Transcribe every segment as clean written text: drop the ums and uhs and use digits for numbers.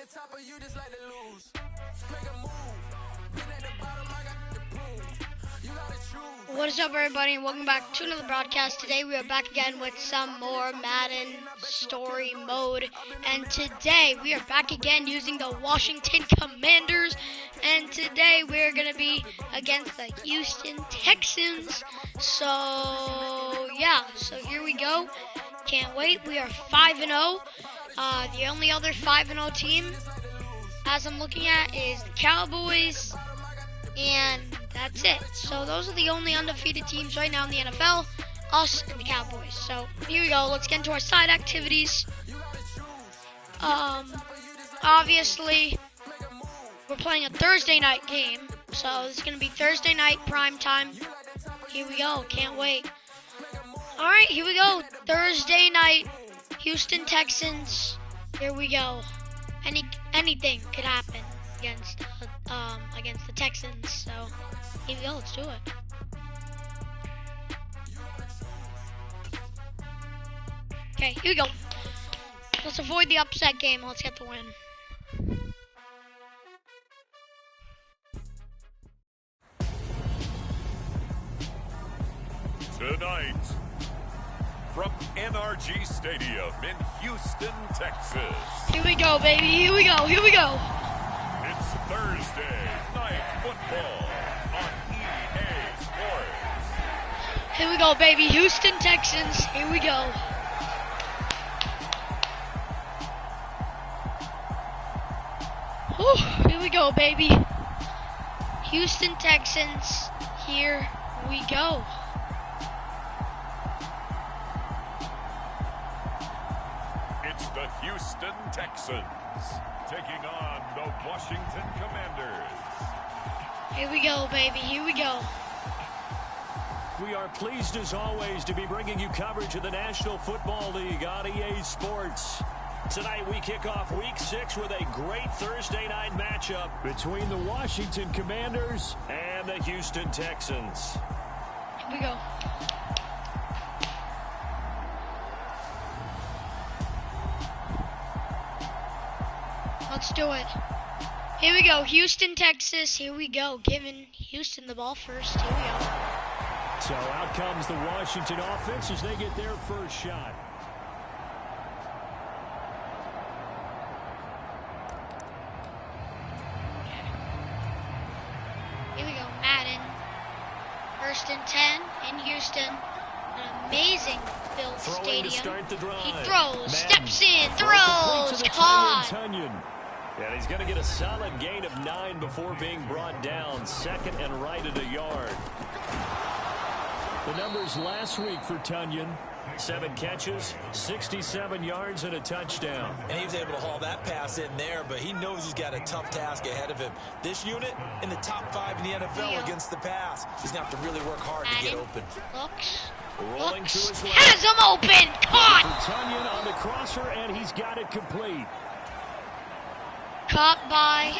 What is up, everybody, and welcome back to another broadcast. Today we are back again with some more Madden story mode, and today we are back again using the Washington Commanders, and today we're going to be against the Houston Texans. So here we go. Can't wait. We are 5-0. The only other 5-0 team, as I'm looking at, is the Cowboys, and that's it. So those are the only undefeated teams right now in the NFL, us and the Cowboys. So here we go. Let's get into our side activities. Obviously, we're playing a Thursday night game, so it's going to be Thursday night prime time. Here we go. Can't wait. All right, here we go. Thursday night, Houston Texans. Here we go. Anything could happen against the Texans. So here we go. Let's do it. Okay, here we go. Let's avoid the upset game. Let's get the win. Tonight, from NRG Stadium in Houston, Texas. Here we go, baby. Here we go. Here we go. It's Thursday Night Football on EA Sports. Here we go, baby. Houston Texans. Here we go. Whew, here we go, baby. Houston Texans. Here we go. It's the Houston Texans taking on the Washington Commanders. Here we go, baby. Here we go. We are pleased as always to be bringing you coverage of the National Football League on EA Sports. Tonight we kick off Week 6 with a great Thursday night matchup between the Washington Commanders and the Houston Texans. Here we go. Let's do it. Here we go. Houston, Texas. Here we go. Giving Houston the ball first. Here we go. So out comes the Washington offense as they get their first shot. Here we go. Madden. 1st and 10 in Houston. An amazing built stadium. He throws, steps in, throws, caught. And he's going to get a solid gain of 9 before being brought down. 2nd and right at a yard. The numbers last week for Tunyon: 7 catches, 67 yards, and a touchdown. And he was able to haul that pass in there, but he knows he's got a tough task ahead of him. This unit in the top 5 in the NFL against the pass. He's going to have to really work hard to get open. Rolling to his left. Has him open. Caught. For Tunyon on the crosser, and he's got it complete. Caught by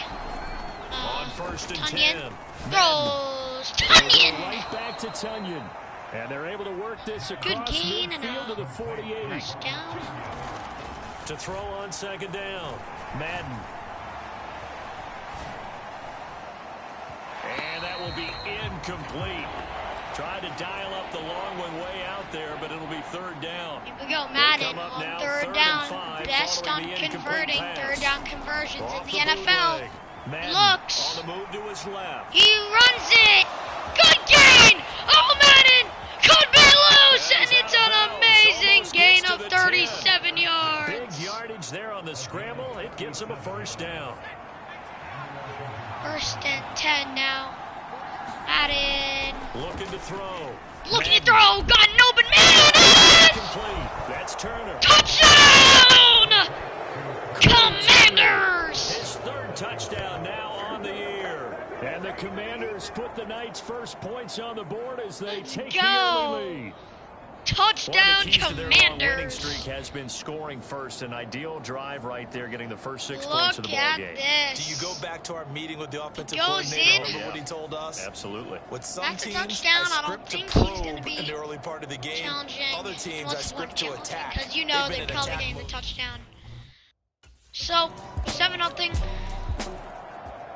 on 1st and Tunyon. 10. Throws. Tunyon. Right back to Tunyon. And they're able to work this across midfield to the 48. First down. To throw on 2nd down. Madden. And that will be incomplete. Tried to dial up the long one way out there, but it'll be 3rd down. Here we go, Madden on 3rd down. Best on converting 3rd down conversions in the NFL. Madden Looks. on the move to his left. He runs it. Good gain. Oh, Madden could be loose, and it's an amazing gain of 37 yards. Big yardage there on the scramble. It gives him a 1st down. 1st and 10 now. Madden. Looking to throw. Looking to throw. Got an open man. Complete. That's Turner. Touchdown! Commanders! His 3rd touchdown now on the year. And the Commanders put the Knights' first points on the board as they take the early lead. Touchdown, Commanders. Their winning streak has been scoring first. An ideal drive right there, getting the first 6 points of the ball game. Do you go back to our meeting with the offensive coordinator? Remember what he told us? Absolutely. With some That's teams, a touchdown. I don't think he's going to be in the early part of the game. Challenging. Other teams, I script to attack. Because you know they're probably getting the touchdown. So 7-0.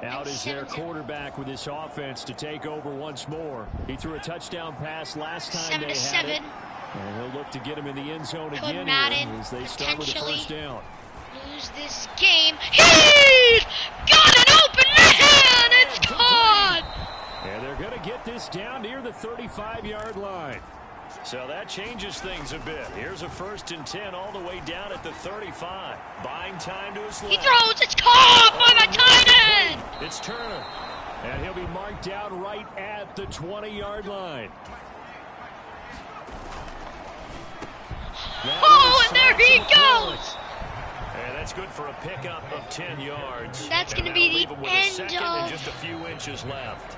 Out is their quarterback with this offense to take over once more. He threw a touchdown pass last time they had it. And he'll look to get him in the end zone again Madden here as they start with the first down. Lose this game. He's got an open man. It's caught. And they're going to get this down near the 35-yard line. So that changes things a bit. Here's a 1st and 10 all the way down at the 35. Buying time to his left. He throws. It's caught by the tight end. It's Turner. And he'll be marked down right at the 20-yard line. Oh, and there he goes. And that's good for a pickup of 10 yards. That's going to be the end of... And just a few inches left.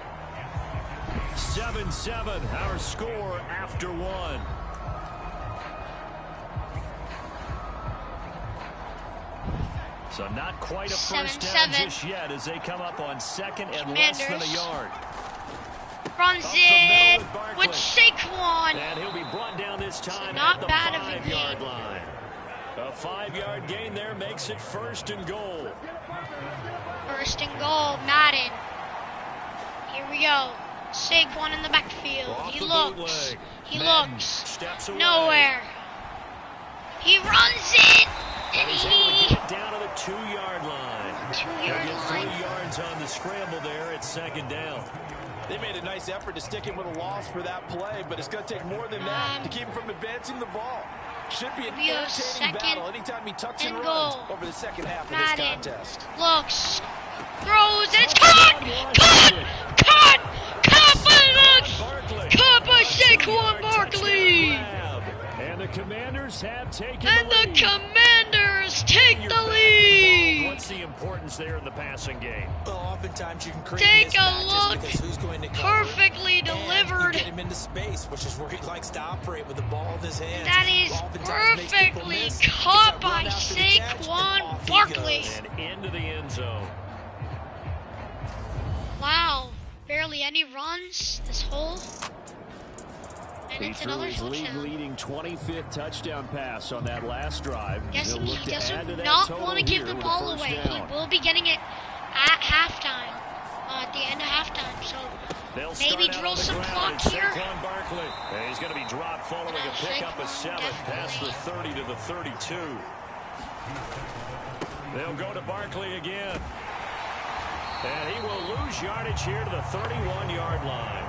7-7, our score after 1. So not quite a first down just yet as they come up on 2nd and less than a yard. Runs it with Saquon. And he'll be brought down this time not at the bad 5-yard line. A 5-yard gain there makes it 1st and goal. 1st and goal, Madden. Here we go. Saquon in the backfield. He looks. Nowhere. He runs it. And he's able to get down to the 2-yard line. 2-yard line. 3 yards on the scramble there at 2nd down. They made a nice effort to stick him with a loss for that play, but it's going to take more than that to keep him from advancing the ball. Should be an entertaining battle anytime he tucks and runs over the second half of this contest. Looks, throws, and it's caught by Saquon Barkley. And the Commanders have taken the lead. What's the importance there in the passing game? Well, oftentimes you can create take a look. Who's going to perfectly delivered. Get him into space, which is where he likes to operate with the ball in his hands. That is perfectly caught by Saquon Barkley. And into the end zone. Wow, barely any runs this whole. And he it's threw another his league-leading 25th touchdown pass on that last drive. Guess he not want to give the ball away. He will be getting it at halftime, at the end of halftime. So maybe drill some clock here. And he's going to be dropped following a pickup of 7 past the 30 to the 32. They'll go to Barkley again. And he will lose yardage here to the 31-yard line.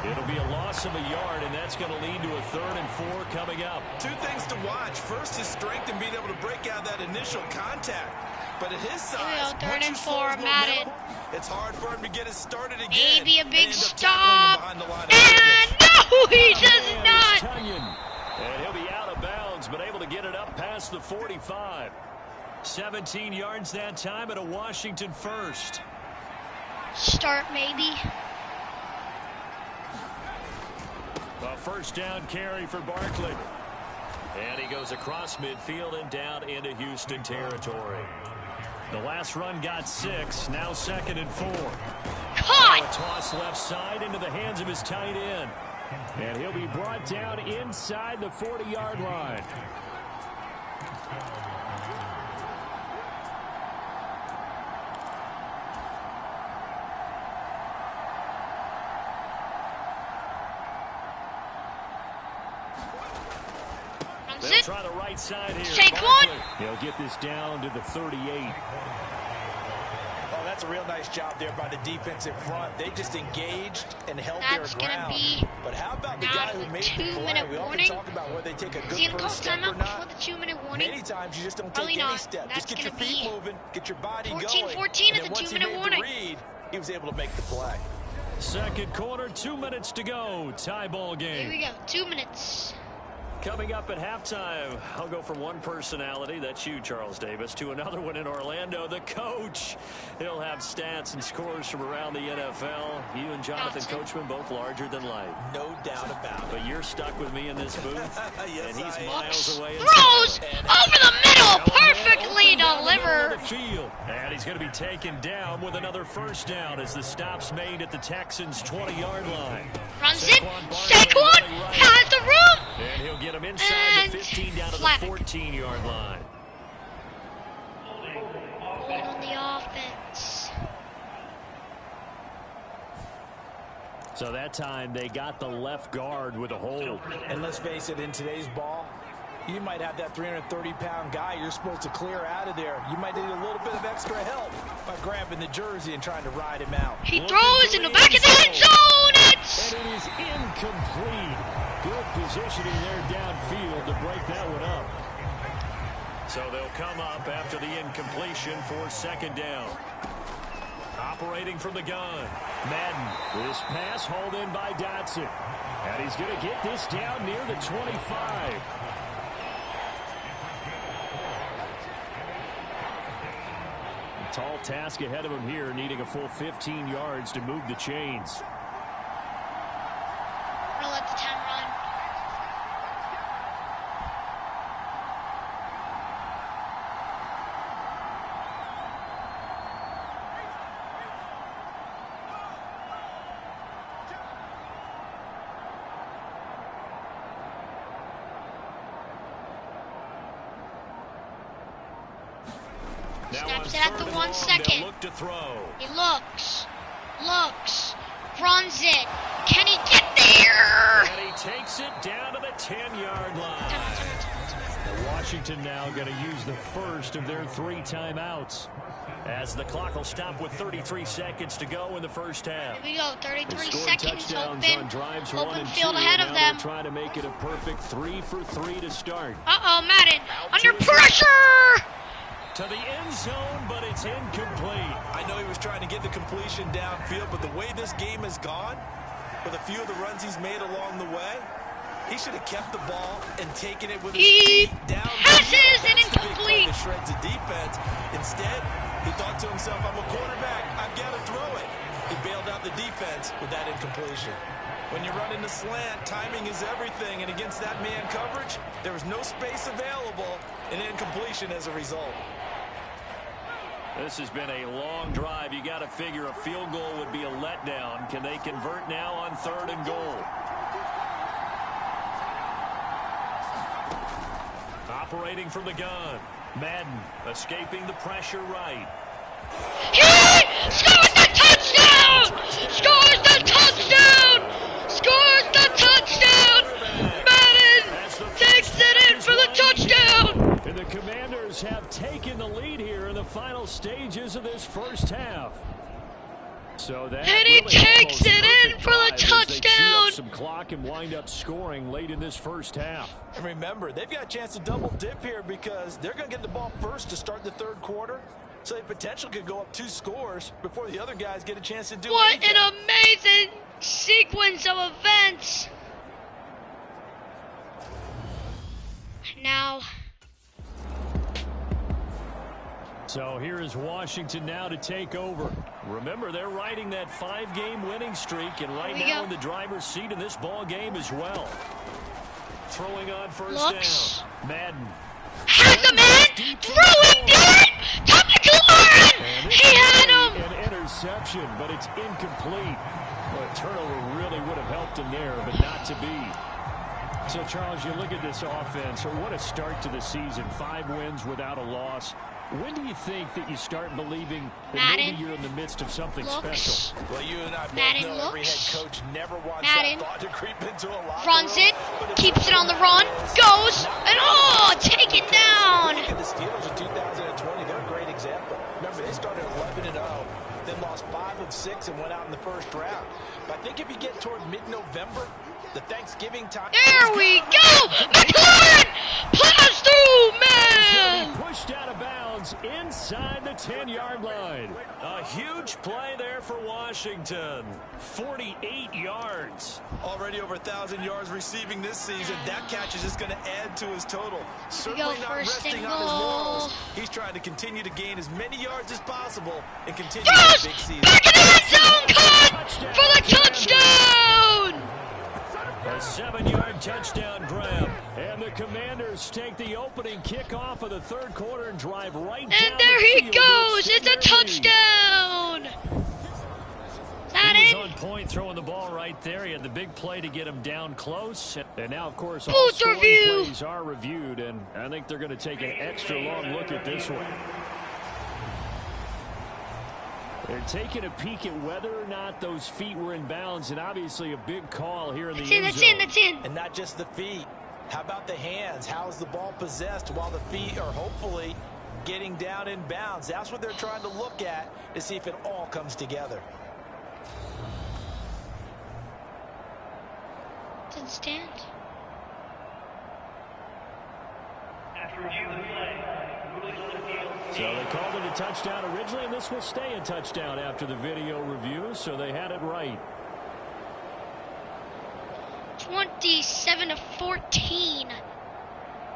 It'll be a loss of a yard, and that's going to lead to a 3rd and 4 coming up. 2 things to watch. First, his strength and being able to break out that initial contact. But at his size, 3rd and 4, Madden. It's hard for him to get it started again. Maybe a big stop. And no, he does not. And he'll be out of bounds, but able to get it up past the 45. 17 yards that time at a Washington 1st. Start maybe. A 1st down carry for Barkley. And he goes across midfield and down into Houston territory. The last run got 6, now 2nd and 4. Caught! A toss left side into the hands of his tight end. And he'll be brought down inside the 40-yard line. They'll try the right side here. Saquon. He'll get this down to the 38. Oh, that's a real nice job there by the defensive front. They just engaged and held their ground. That's going to be but how about the guy who made the play? We often talk about whether they take a good first step or not. The 2-minute warning? Many times you just don't take any step. That's just get your feet moving, get your body going. 14 at the 2-minute warning. He was able to make the play. 2nd quarter, 2 minutes to go. Tie ball game. Here we go, 2 minutes. Coming up at halftime, I'll go from one personality, that's you, Charles Davis, to another one in Orlando, the coach. He'll have stats and scores from around the NFL. You and Jonathan Coachman, both larger than life. No doubt about it. But you're stuck with me in this booth, yes, and he's miles away. Throws over the middle, perfectly delivered. And he's going to be taken down with another 1st down as the stop's made at the Texans' 20-yard line. Runs it. Saquon has the room. And he'll get him inside the 15 down to the 14-yard line. hold on the offense. So that time they got the left guard with a hold. And let's face it, in today's ball, you might have that 330-pound guy you're supposed to clear out of there. You might need a little bit of extra help by grabbing the jersey and trying to ride him out. He throws in the back of the end zone. And it is incomplete. Good positioning there downfield to break that one up. So they'll come up after the incompletion for second down. Operating from the gun. Madden. This pass hauled in by Dotson. And he's going to get this down near the 25. A tall task ahead of him here, needing a full 15 yards to move the chains. I'm going to let the time run. Snaps it at the 1 second. Look to throw. He looks, runs it. Can he get there? And he takes it down to the 10-yard line. Washington now going to use the first of their 3 timeouts, as the clock will stop with 33 seconds to go in the first half. Here we go, 33 seconds, open field 2, ahead of them. Trying to make it a perfect 3 for 3 to start. Uh-oh, Madden, under pressure! To the end zone, but it's incomplete. I know he was trying to get the completion downfield, but the way this game has gone, with a few of the runs he's made along the way, he should have kept the ball and taken it with his feet down. Passes and incomplete. To shreds the defense. Instead, he thought to himself, I'm a quarterback, I've got to throw it. He bailed out the defense with that incompletion. When you're running the slant, timing is everything, and against that man coverage, there was no space available, and incompletion as a result. This has been a long drive. You got to figure a field goal would be a letdown. Can they convert now on 3rd and goal? Operating from the gun. Madden escaping the pressure right. He scores the touchdown! Scores the touchdown! Scores the touchdown! Madden takes it in for the touchdown! And the Commanders have taken the lead here in the final stages of this first half. So that and he takes it in for the touchdown. Some clock and wind up scoring late in this first half. And remember, they've got a chance to double dip here because they're going to get the ball first to start the 3rd quarter. So they potentially could go up 2 scores before the other guys get a chance to do anything. What an amazing sequence of events. Now. So here is Washington now to take over. Remember, they're riding that 5-game winning streak, and right now in the driver's seat in this ball game as well. Throwing on first down. Madden. Has a man throwing deep to McLaurin. He had him. An interception, but it's incomplete. Well, a turnover really would have helped him there, but not to be. So, Charles, you look at this offense. What a start to the season. 5 wins without a loss. When do you think that you start believing that maybe you're in the midst of something special? Well, you and I both know every head coach never wants that thought to creep into a locker runs room, it, keeps it on the run, goes, and take it down. Look at the Steelers in 2020. They're a great example. Remember, they started 11-0, then lost 5 of 6 and went out in the first round. But I think if you get toward mid-November, the Thanksgiving time. There we go! McLaurin! Pass through, man! Pushed out of bounds inside the 10-yard line. A huge play there for Washington. 48 yards. Already over 1,000 yards receiving this season. That catch is just going to add to his total. Certainly not resting on his laurels. He's trying to continue to gain as many yards as possible and continue the big season. Back in the end zone, caught for the touchdown! A 7-yard touchdown grab. And the Commanders take the opening kickoff of the 3rd quarter and drive right down. And there he goes. It's a touchdown. He was on point throwing the ball right there. He had the big play to get him down close. And now, of course, all scoring plays are reviewed. And I think they're going to take an extra long look at this one. They're taking a peek at whether or not those feet were in bounds, and obviously a big call here in the end zone. That's in. And not just the feet. How about the hands? How's the ball possessed while the feet are hopefully getting down in bounds? That's what they're trying to look at to see if it all comes together. Didn't stand. So they called it a touchdown originally, and this will stay a touchdown after the video review, so they had it right. 27-14.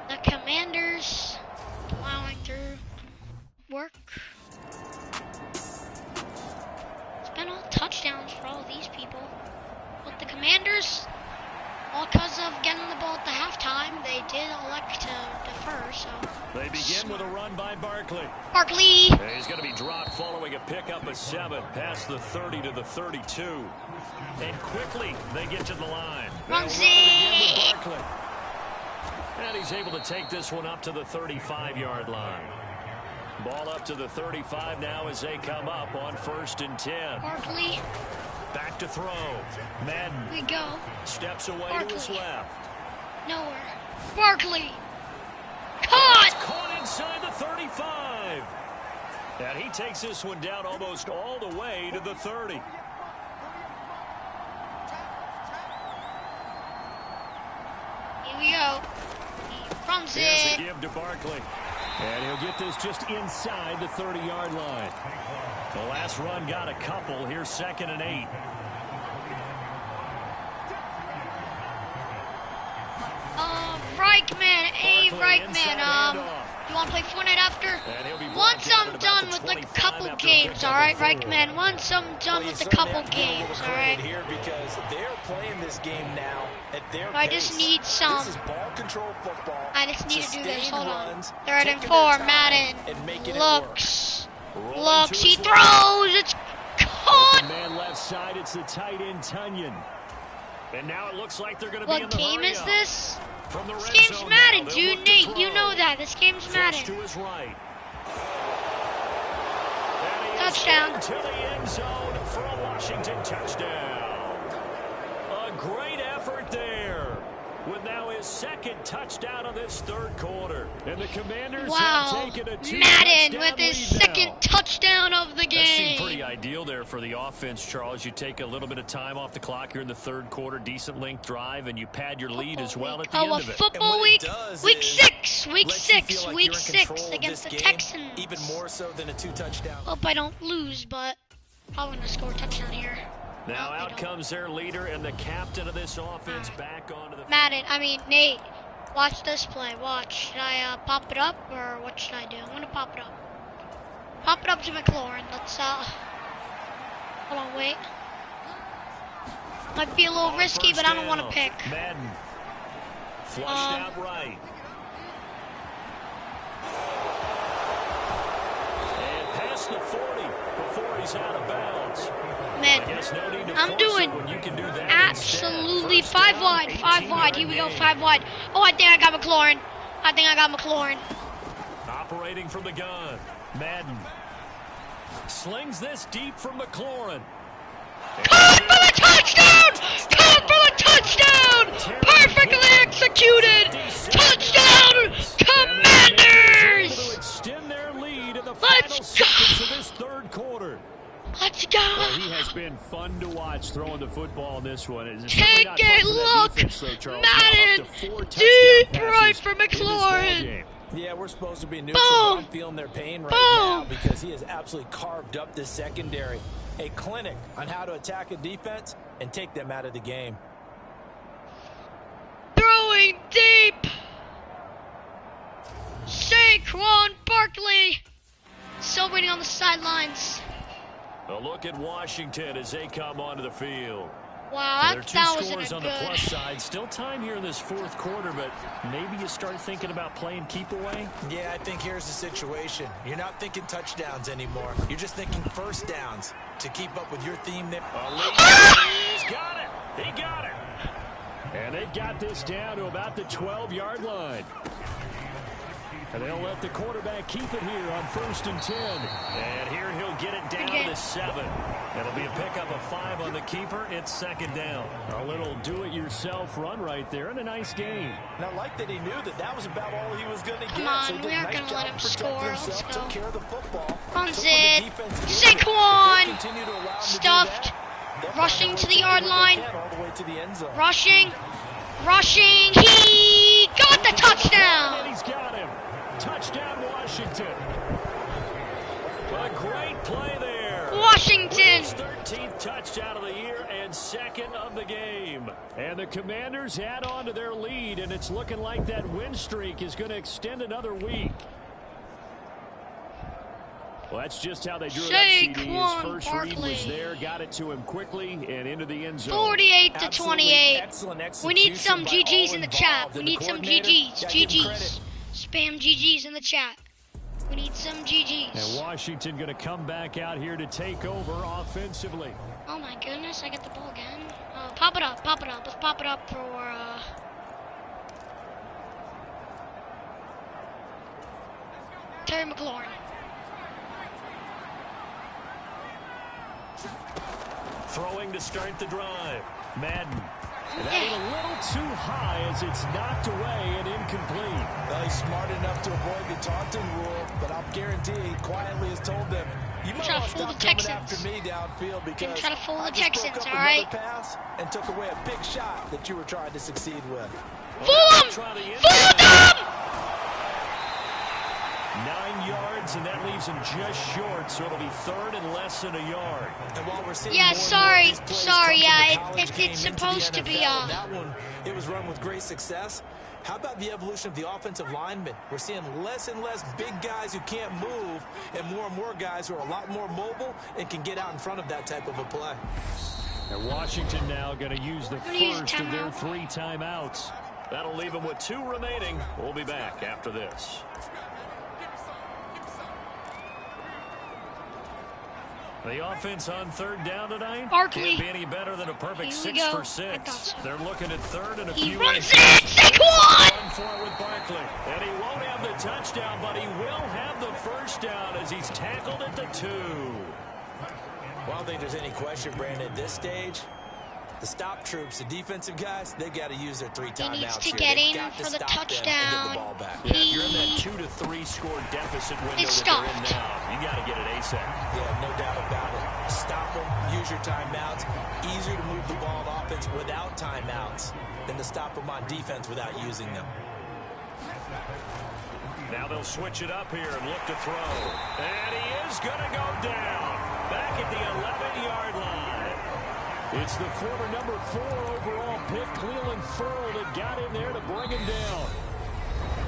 The Commanders plowing through work. It's been all touchdowns for all of these people. But the Commanders, all because of getting the ball at the halftime, they did elect to defer, so. They begin with a run by Barkley. Barkley! He's going to be dropped following a pickup of 7 past the 30 to the 32. And quickly, they get to the line. Runs it! And he's able to take this one up to the 35-yard line. Ball up to the 35 now as they come up on 1st and 10. Barkley. Back to throw. Madden. We go. Steps away Barkley. to his left. Nowhere. Barkley. Caught! It's caught inside the 35. And he takes this one down almost all the way to the 30. Here we go. He runs Here's it. a give to Barkley. And he'll get this just inside the 30-yard line. The last run got a couple. Here's 2nd and 8. Reichman. Hey, Reichman. You want to play Fortnite after? Once I'm done with like a couple games, all right, Reichman? Once I'm done with a couple games, all right? Here because they're playing this game now at their I just need some. This is ball control football. I just need to do this. Hold on. Runs, 3rd and 4. Madden looks. He throws. It's caught. Man left side. It's the tight end Tunyon. And now it looks like they're going to be in What the game is this? From the This red game's zone Madden, now. dude. Nate, you know that. This game's Madden. To his right. Touchdown. To the end zone for a Washington touchdown. A great effort there. With now his 2nd touchdown of this 3rd quarter. And the Commanders have taken a 2-touchdown Madden with his lead 2nd now. touchdown of the That seemed game. pretty ideal there for the offense, Charles. You take a little bit of time off the clock here in the 3rd quarter, decent length drive, and you pad your lead as well at the end of it. Football week, week 6 against the Texans. Even more so than a 2-touchdown. Hope I don't lose, but probably gonna score a touchdown here. Now out comes their leader and the captain of this offense back onto the Nate, watch this play. Watch. Should I pop it up or what should I do? I'm gonna pop it up. Pop it up to McLaurin. Let's hold on, wait. Might be a little risky, but I don't want to pick. Madden flushed out right. And past the 40 before he's out of bounds. I'm doing absolutely 5 wide. 5 wide. Here we go, 5 wide. Oh, I think I got McLaurin. Operating from the gun. Madden slings this deep from McLaurin. Caught for the touchdown! Caught for the touchdown! Perfectly executed! Touchdown! Commanders! Extend their lead in the Let's go! of this 3rd quarter. Let's go! Well, he has been fun to watch throwing the football in this one. Take a look! Madden! Deep right for McLaurin! Yeah, we're supposed to be neutral, but I'm feeling their pain right now because he has absolutely carved up the secondary. A clinic on how to attack a defense and take them out of the game. Throwing deep! Saquon Barkley! Celebrating on the sidelines. A look at Washington as they come onto the field. Wow, that wasn't scores on the plus side. Still time here in this 4th quarter, but maybe you start thinking about playing keep away? Yeah, I think here's the situation. You're not thinking touchdowns anymore. You're just thinking 1st downs to keep up with your theme there. He's got it. He got it. And they've got this down to about the 12-yard line. And they'll let the quarterback keep it here on 1st and 10. And here he'll get it down to 7. It'll be a pickup of 5 on the keeper. It's 2nd down. A little do-it-yourself run right there and a nice game. And I like that he knew that was about all he was going to get. Come on, so we aren't going to let him score. Let's go. Took care of the football. Runs it. Saquon. Stuffed. Rushing to the yard line. Rushing. He got the touchdown. And he's got him. Touchdown, Washington. A great play there. Washington. His 13th touchdown of the year and 2nd of the game. And the Commanders add on to their lead, and it's looking like that win streak is going to extend another week. Well, that's just how they drew it up, CD. His first read was there, got it to him quickly, and into the end zone. 48-28. Excellent We need some GGs in the chat. We need some GGs. Spam GGs in the chat. We need some GGs. And Washington going to come back out here to take over offensively. Oh my goodness, I get the ball again. Pop it up. Let's pop it up for Terry McLaurin. Throwing to start the drive. Madden. And that a little too high as it's knocked away and incomplete. Well, he's smart enough to avoid the taunting rule, but I'll guarantee he quietly has told them, you might want to stop coming after me downfield because try to fool the I just Texans, broke up all right? another pass and took away a big shot that you were trying to succeed with. Fool them! 9 yards, and that leaves him just short, so it'll be 3rd and less than a yard. And while we're seeing yeah, more sorry, and more of these plays come from the college game it's into the supposed to be NFL, that one, it was run with great success. How about the evolution of the offensive linemen? We're seeing less and less big guys who can't move and more guys who are a lot more mobile and can get out in front of that type of a play. And Washington now going to use the first of their 3 timeouts. That'll leave them with 2 remaining. We'll be back after this. The offense on 3rd down tonight Barkley. Can't be any better than a perfect 6 for 6. So. They're looking at 3rd and a he few. He runs it! Saquon! For it with Barkley. And he won't have the touchdown, but he will have the first down as he's tackled at the 2. Well, I don't think there's any question, Brandon, at this stage. The stop troops, the defensive guys, they got to use their 3 timeouts. He needs to get in for the touchdown. Yeah, if you're in that 2 to 3 score deficit window that they're in now, you got to get it ASAP. Yeah, no doubt about it. Stop them, use your timeouts. Easier to move the ball on offense without timeouts than to stop them on defense without using them. Now they'll switch it up here and look to throw. And he is going to go down. Back at the 11-yard line. It's the former number 4 overall pick, Cleveland Ferrell, that got in there to bring him down.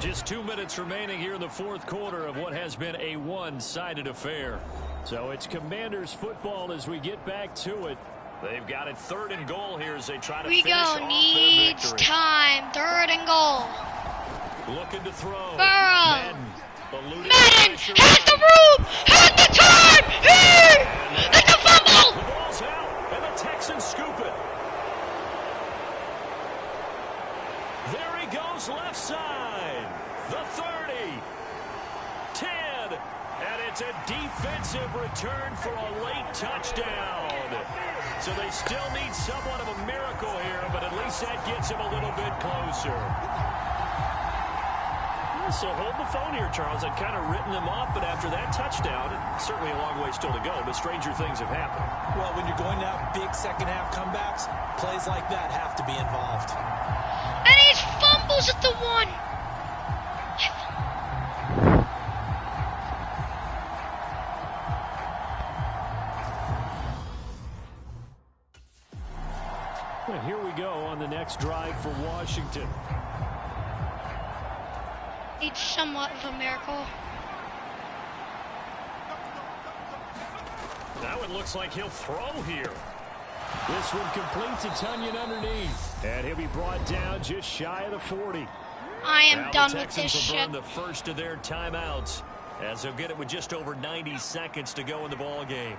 Just 2 minutes remaining here in the 4th quarter of what has been a one-sided affair. So it's Commanders football as we get back to it. They've got it 3rd and goal here as they try to finish off their needs victory. Time. 3rd and goal. Looking to throw. Madden has the room, has the time. Here, it's a fumble. The ball's out, and the Texans scoop it. There he goes, left side. The 30, 10, and it's a defensive return for a late touchdown. So they still need somewhat of a miracle here, but at least that gets him a little bit closer. So hold the phone here, Charles. I'd kind of written them off, but after that touchdown, certainly a long way still to go, but stranger things have happened. Well, when you're going to have big second-half comebacks, plays like that have to be involved. And he fumbles at the 1. Well, here we go on the next drive for Washington. It's somewhat of a miracle. That one looks like he'll throw here. This one completes a Tunyon underneath. And he'll be brought down just shy of the 40. I am now done the with this Texans will shit. burn the first of their timeouts as they'll get it with just over 90 seconds to go in the ball game.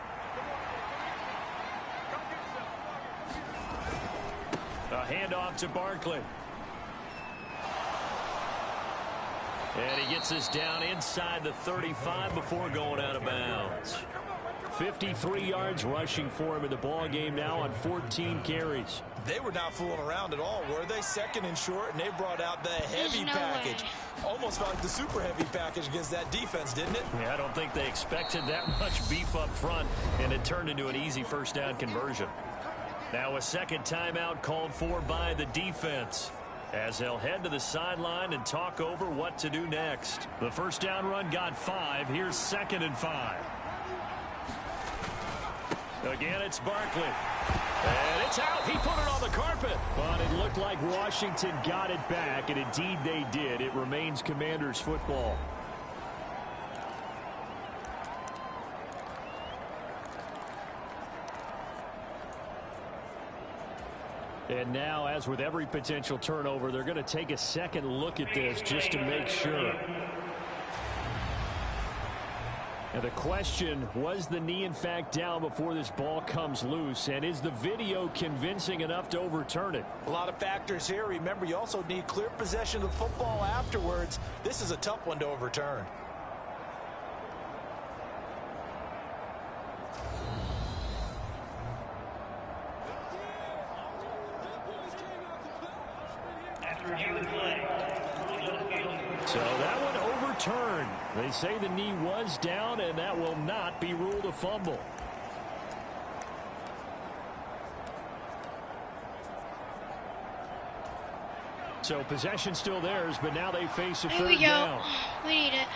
A handoff to Barkley. And he gets this down inside the 35 before going out of bounds. 53 yards rushing for him in the ball game now on 14 carries. They were not fooling around at all, were they? Second and short, and they brought out the heavy package. Almost felt like the super heavy package against that defense, didn't it? Yeah, I don't think they expected that much beef up front, and it turned into an easy first down conversion. Now a second timeout called for by the defense, as they'll head to the sideline and talk over what to do next. The first down run got 5. Here's 2nd and 5. Again, it's Barkley. And it's out. He put it on the carpet. But it looked like Washington got it back, and indeed they did. It remains Commanders football. And now, as with every potential turnover, they're going to take a second look at this just to make sure. And the question, was the knee in fact down before this ball comes loose? And is the video convincing enough to overturn it? A lot of factors here. Remember, you also need clear possession of the football afterwards. This is a tough one to overturn. So that one overturned. They say the knee was down, and that will not be ruled a fumble. So possession still theirs, but now they face a third down. We need it.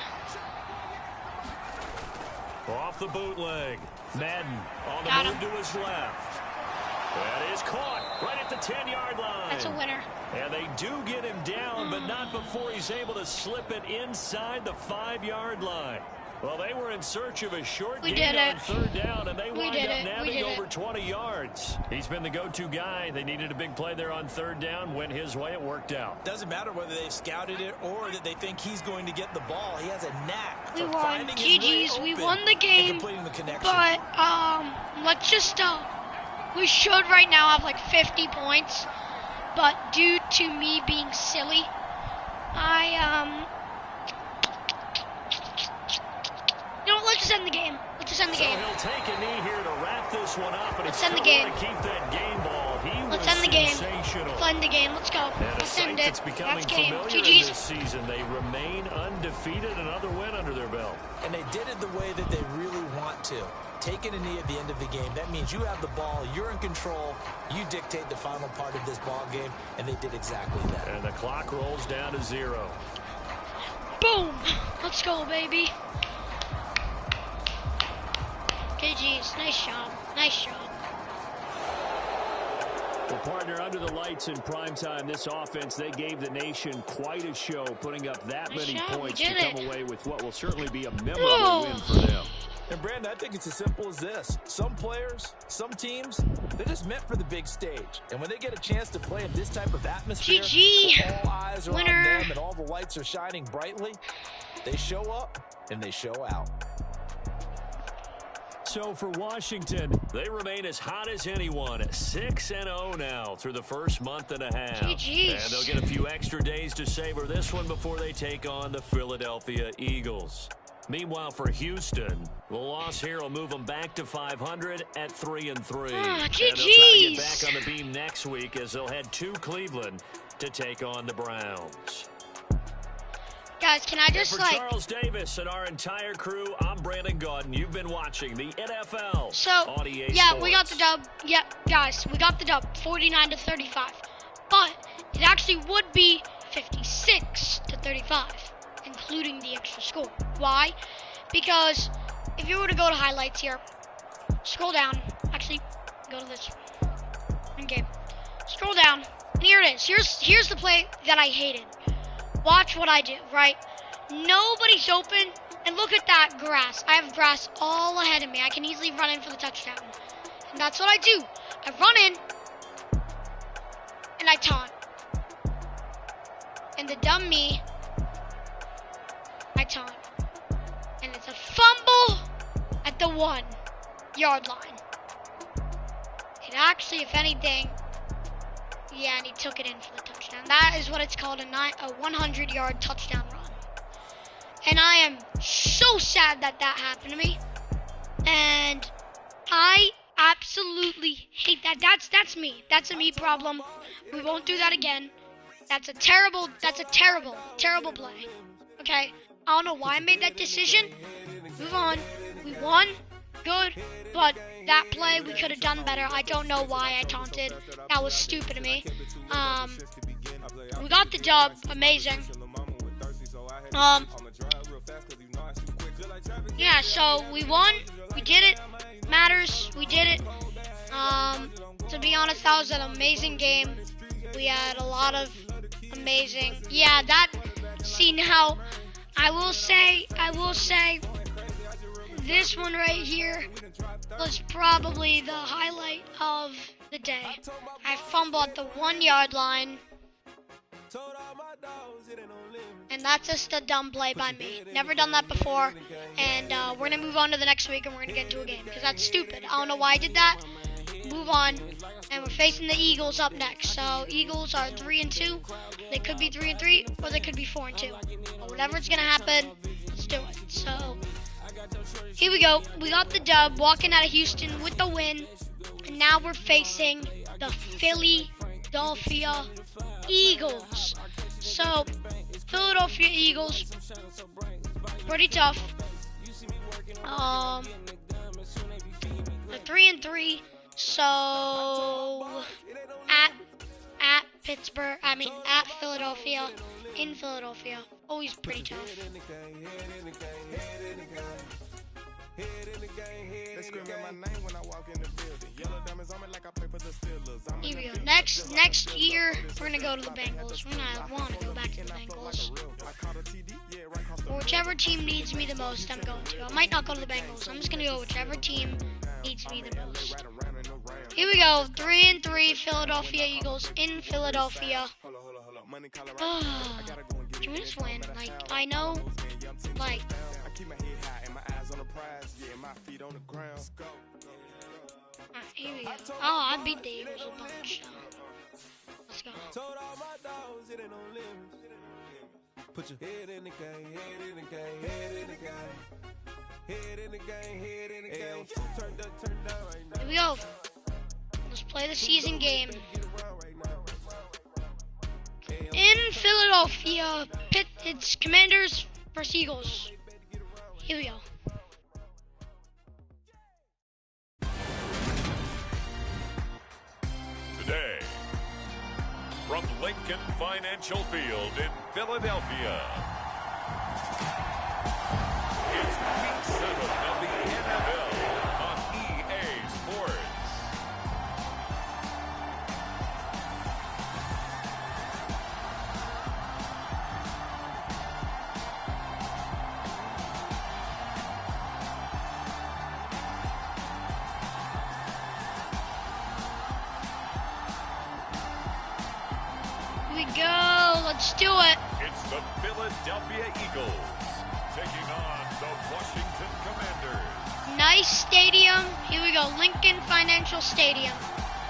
Off the bootleg. Madden on the move to his left. That is caught right at the 10-yard line. That's a winner. And they do get him down, but not before he's able to slip it inside the 5-yard line. Well, they were in search of a short gain on third down, and they wound up nabbing over 20 yards. He's been the go-to guy. They needed a big play there on third down. Went his way. It worked out. Doesn't matter whether they've scouted it or that they think he's going to get the ball. He has a knack for finding his way open. We won the game, and completing the connection. But let's just we should right now have like 50 points. But due to me being silly, let's just end the game. Let's just end the game. He'll take a knee here to wrap this one up, and let's end the game. Keep that game ball. Let's end the game. Let's end the game. Let's go. Let's end it. That's game. GG's. This season, they remain undefeated. Another win under their belt. And they did it the way that they really want to. Taking a knee at the end of the game, that means you have the ball, you're in control, you dictate the final part of this ball game, and they did exactly that. And the clock rolls down to 0. Boom! Let's go, baby. GG's. Nice job. Nice job. Well, partner, under the lights in primetime, this offense, they gave the nation quite a show, putting up that many points to come away with what will certainly be a memorable win for them. And Brandon, I think it's as simple as this. Some players, some teams, they're just meant for the big stage. And when they get a chance to play in this type of atmosphere, GG. all eyes are on them and all the lights are shining brightly, they show up and they show out. So for Washington, they remain as hot as anyone, 6-0 now through the first month and a half. GG's. And they'll get a few extra days to savor this one before they take on the Philadelphia Eagles. Meanwhile, for Houston, the loss here will move them back to 500 at 3-3. And they'll try to get back on the beam next week as they'll head to Cleveland to take on the Browns. Guys, can I just for Charles Davis and our entire crew, I'm Brandon Gaudin. You've been watching the NFL on EA Sports. We got the dub. Yeah, guys, we got the dub, 49-35. But it actually would be 56-35, including the extra score. Why? Because if you were to go to highlights here, scroll down. Actually, go to this game. Scroll down. And here it is. Here's the play that I hated. Watch what I do, right? Nobody's open, and look at that grass. I have grass all ahead of me. I can easily run in for the touchdown. And that's what I do. I run in, and I taunt. And the dumb me, I taunt. And it's a fumble at the 1-yard line. It actually, if anything, yeah, and he took it in for the touchdown. That is what it's called, a 100-yard touchdown run. And I am so sad that that happened to me. And I absolutely hate that. That's me. That's a me problem. We won't do that again. That's a terrible play. Okay? I don't know why I made that decision. Move on. We won. Good. But that play, we could have done better. I don't know why I taunted. That was stupid of me. We got the dub. Amazing. Yeah, so we won. We did it. Matters. We did it. To be honest, that was an amazing game. We had a lot of amazing. Yeah, see now, I will say, this one right here was probably the highlight of the day. I fumbled at the 1 yard line. And that's just a dumb play by me. Never done that before. And we're going to move on to the next week and we're going to get into a game. Because that's stupid. I don't know why I did that. Move on. And we're facing the Eagles up next. So Eagles are 3-2. They could be 3-3 or they could be 4-2. But whatever's going to happen, let's do it. So here we go. We got the dub. Walking out of Houston with the win. And now we're facing the Philadelphia Eagles. So, Philadelphia Eagles, pretty tough. They're 3-3. So, at Pittsburgh, at Philadelphia, in Philadelphia, always pretty tough. Here we go. Next year, we're gonna go to the Bengals. We're gonna want to go back to the Bengals. Or whichever team needs me the most, I'm going to. I might not go to the Bengals. I'm just gonna go whichever team needs me the most. Here we go. 3-3 Philadelphia Eagles in Philadelphia. Oh, can we just win? I know, here we go. Oh, I beat the Eagles a bunch. Let's go. Put your head in the game, head in the game, head in the game. Head in the game, head in the game. Turn down right now. Here we go. Let's play the season game. In Philadelphia, it's Commanders versus Eagles. Here we go. Today, from Lincoln Financial Field in Philadelphia, it's Week 7 of the NFL on EA Sports. Let's do it. It's the Philadelphia Eagles taking on the Washington Commanders. Nice stadium. Here we go. Lincoln Financial Stadium.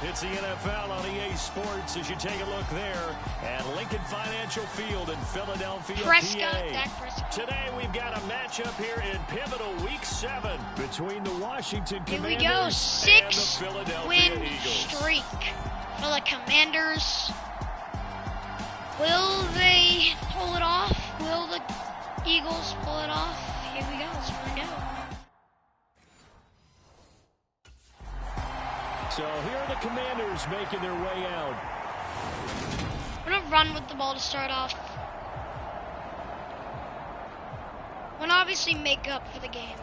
It's the NFL on EA Sports as you take a look there at Lincoln Financial Field in Philadelphia, Dak PA. Today we've got a matchup here in pivotal Week 7 between the Washington Commanders here we go. and the Philadelphia Win Eagles. Streak for the Commanders. Will they pull it off? Will the Eagles pull it off? Here we go. Let's find out. So here are the Commanders making their way out. We're going to run with the ball to start off. We're going to obviously make up for the game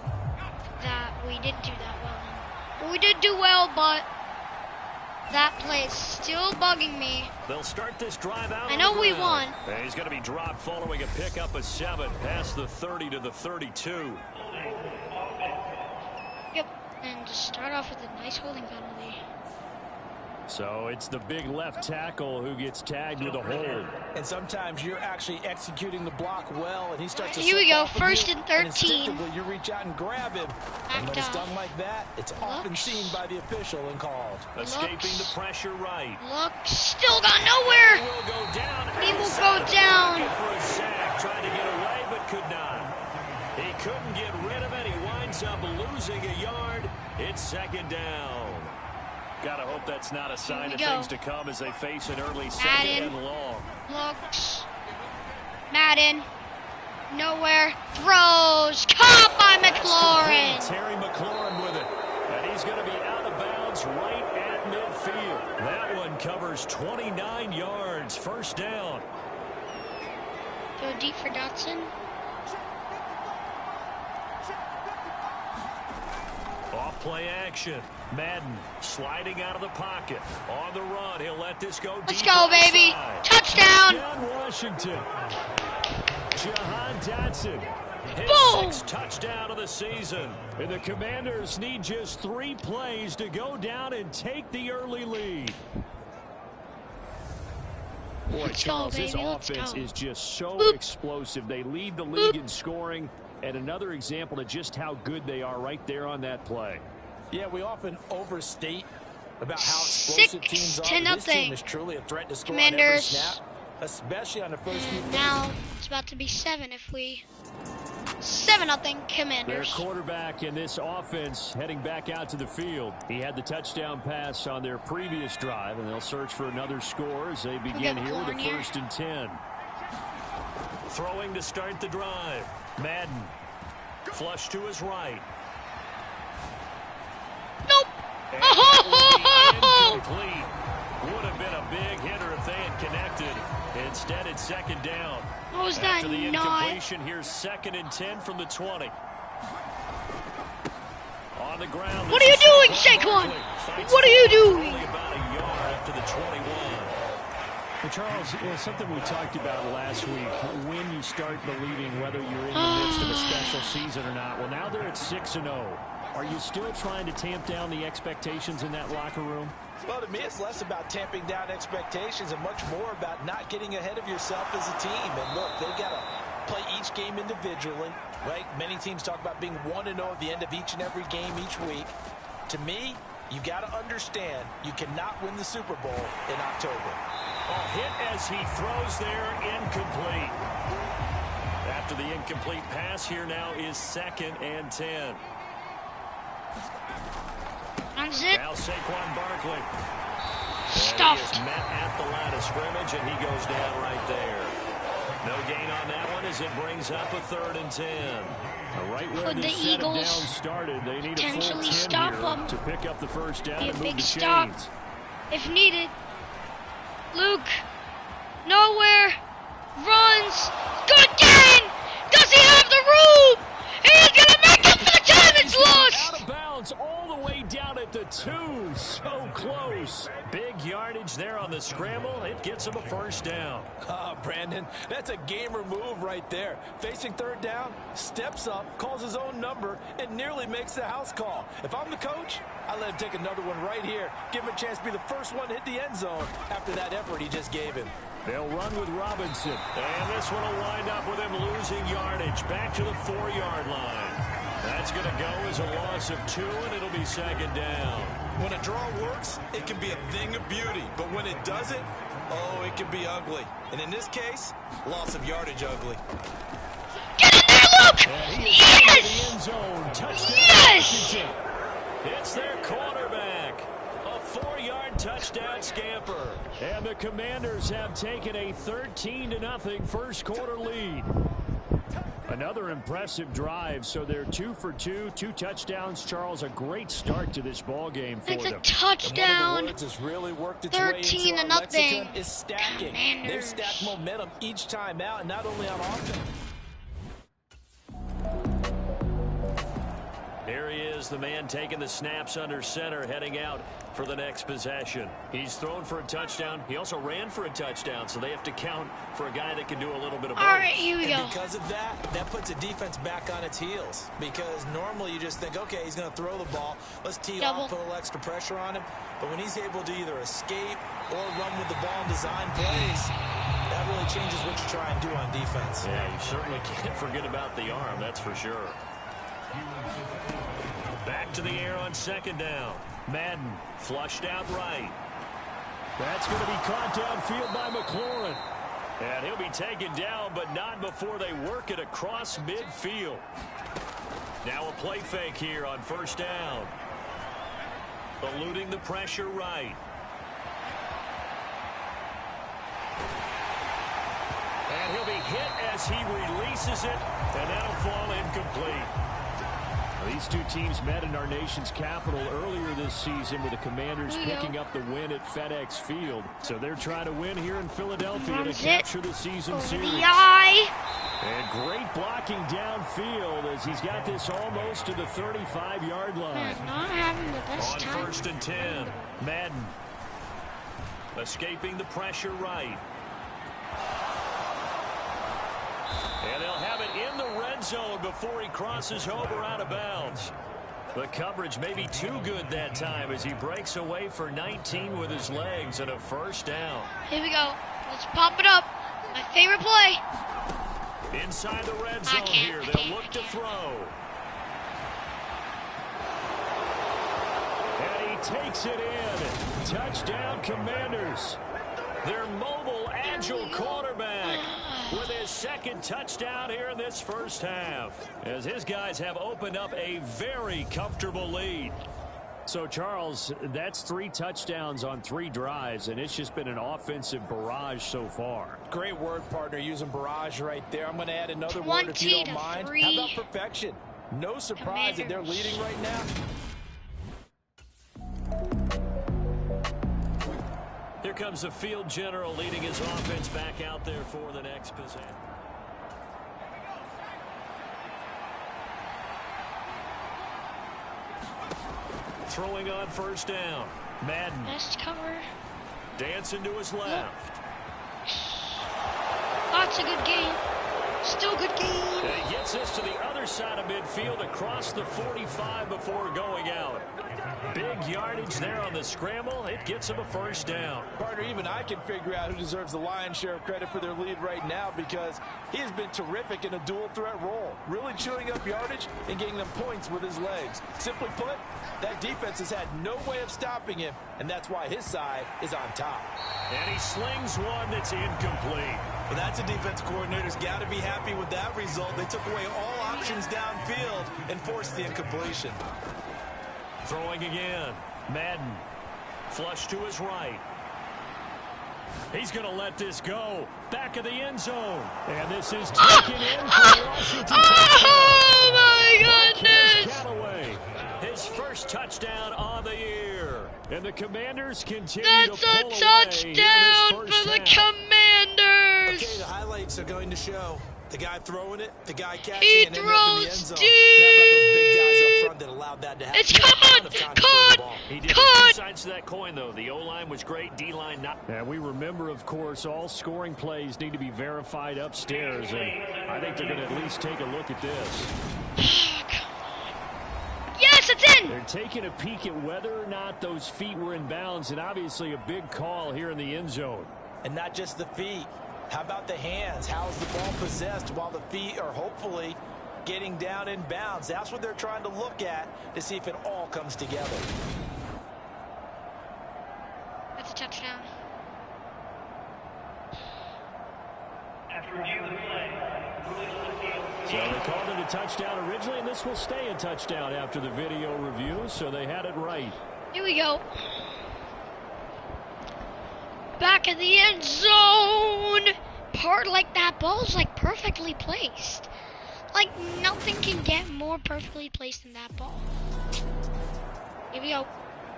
that we didn't do that well in. But we did do well, but that play is still bugging me. They'll start this drive out. I know we won. And he's going to be dropped following a pickup of 7 past the 30 to the 32. Yep, and just start off with a nice holding penalty. So it's the big left tackle who gets tagged with a hold. And sometimes you're actually executing the block well, and he starts to here we go, off 1st and 13. Instinctively, you reach out and grab him. And when it's done like that, it's often seen by the official and called. Escaping the pressure right. Still got nowhere. He will go down. He will go down. For a sack, trying to get away, but could not. couldn't get rid of it. He winds up losing a yard. It's second down. Gotta hope that's not a sign of things to come as they face an early second and long. Looks. Madden. Nowhere. Throws. Caught by McLaurin. Terry McLaurin with it. And he's going to be out of bounds right at midfield. That one covers 29 yards. First down. Go deep for Dotson. Off play action. Madden sliding out of the pocket. On the run. He'll let this go deep. Let's go, baby. Touchdown. Washington. Jahan Dotson. His sixth touchdown of the season. And the Commanders need just 3 plays to go down and take the early lead. Boy, Charles, this offense is just so explosive. They lead the league in scoring, and another example of just how good they are right there on that play. Yeah, we often overstate about how explosive teams are. This team is truly a threat to score on every snap, especially on the first few plays. Now it's about to be 7 if we... 7-0 Commanders. Their quarterback in this offense heading back out to the field. He had the touchdown pass on their previous drive, and they'll search for another score as they begin here with a 1st and 10. Throwing to start the drive. Madden. Flush to his right. Nope. Incomplete. Would have been a big hitter if they had connected. Instead, it's second down. What was that? After the incompletion, here's 2nd and 10 from the 20. On the ground. What are you doing, Saquon? What are you doing? Only about a yard after the 21. Well, Charles, something we talked about last week, when you start believing whether you're in the midst of a special season or not. Well, now they're at 6-0. Are you still trying to tamp down the expectations in that locker room? Well, to me, it's less about tamping down expectations and much more about not getting ahead of yourself as a team. And look, they've got to play each game individually, right? Many teams talk about being 1-0 at the end of each and every game each week. To me, you got to understand you cannot win the Super Bowl in October. A hit as he throws there, incomplete. After the incomplete pass, here now is 2nd and 10. Now Saquon Barkley. Stuffed. He is met at the line of scrimmage, and he goes down right there. No gain on that one as it brings up a 3rd and 10. Right where the Eagles down started, they need a full 10 here to pick up the first down and move the chains. If needed. Luke, nowhere, runs, good gain. Does he have the room? He's gonna make up for the time it's lost. Out of bounds all the way down at the 2. So close. Big yardage there on the scramble. It gets him a first down. Brandon, that's a gamer move right there. Facing 3rd down, steps up, calls his own number, and nearly makes the house call. If I'm the coach, I let him take another one right here. Give him a chance to be the first one to hit the end zone after that effort he just gave him. They'll run with Robinson. And this one will wind up with him losing yardage. Back to the 4-yard line. That's going to go as a loss of 2, and it'll be 2nd down. When a draw works, it can be a thing of beauty. But when it doesn't, oh, it can be ugly. And in this case, loss of yardage ugly. Get in there, Luke! Yes! The end zone. Touchdown. Yes! It's their quarterback. A 4-yard touchdown scamper. And the Commanders have taken a 13-0 first quarter lead. Another impressive drive, so they're 2 for 2, 2 touchdowns. Charles, a great start to this ball game for them. It's a touchdown. It's really worked its 13-0. Is stacking. They've stacked momentum each time out, and not only on offense. Here he is, the man taking the snaps under center, heading out for the next possession. He's thrown for a touchdown. He also ran for a touchdown, so they have to count for a guy that can do a little bit of both. All right, here we go. And because of that, that puts a defense back on its heels. Because normally you just think, okay, he's going to throw the ball. Let's tee off, put a little extra pressure on him. But when he's able to either escape or run with the ball and design plays, that really changes what you try and do on defense. Yeah, you certainly can't forget about the arm, that's for sure. Back to the air on 2nd down. Madden flushed out right. That's going to be caught downfield by McLaurin. And he'll be taken down, but not before they work it across midfield. Now a play fake here on first down. Eluding the pressure right. And he'll be hit as he releases it, and that'll fall incomplete. These two teams met in our nation's capital earlier this season with the Commanders picking up the win at FedEx Field. So they're trying to win here in Philadelphia to capture the season series. And great blocking downfield as he's got this almost to the 35-yard line. Not having the best time. On first and 10, Madden escaping the pressure right. And they'll have it in the red zone before he crosses over out of bounds. The coverage may be too good that time as he breaks away for 19 with his legs and a first down. Here we go. Let's pop it up. My favorite play. Inside the red zone here, they'll look to throw. And he takes it in. Touchdown, Commanders. Their mobile, agile quarterback with his second touchdown here in this first half, as his guys have opened up a very comfortable lead. So, Charles, that's 3 touchdowns on 3 drives, and it's just been an offensive barrage so far. Great word, partner, using barrage right there. I'm going to add another word if you don't mind. How about perfection? No surprise that they're leading right now. Here comes the field general leading his offense back out there for the next possession. Throwing on first down. Madden. Best cover. Dancing to his left. That's a good game. Still a good game. And he gets this to the other side of midfield across the 45 before going out. Big yardage there on the scramble. It gets him a first down. Partner, even I can figure out who deserves the lion's share of credit for their lead right now, because he has been terrific in a dual threat role, really chewing up yardage and getting them points with his legs. Simply put, that defense has had no way of stopping him, and that's why his side is on top. And he slings one that's incomplete. Well, that's a defense coordinator's got to be happy with that result. They took away all options downfield and forced the incompletion. Throwing again. Madden. Flush to his right. He's going to let this go. Back of the end zone. And this is taken in for Washington. Oh, my goodness. Callaway. His first touchdown on the year. And the Commanders continue to pull away. That's a touchdown for the Commanders. Okay, the highlights are going to show the guy throwing it, the guy catching he it, and ended up in the end zone. Deep. How about those big guys up front that allowed that to happen? It's caught! He did have 2 sides to that coin, though. The O-line was great, D-line not. And we remember, of course, all scoring plays need to be verified upstairs, and I think they're going to at least take a look at this. Yes, it's in! They're taking a peek at whether or not those feet were in bounds, and obviously a big call here in the end zone. And not just the feet. How about the hands? How's the ball possessed while the feet are hopefully getting down in bounds? That's what they're trying to look at to see if it all comes together. That's a touchdown. So they called it a touchdown originally, and this will stay a touchdown after the video review, so they had it right. Here we go. Back in the end zone. Like that ball's like perfectly placed. Like nothing can get more perfectly placed than that ball. Here we go.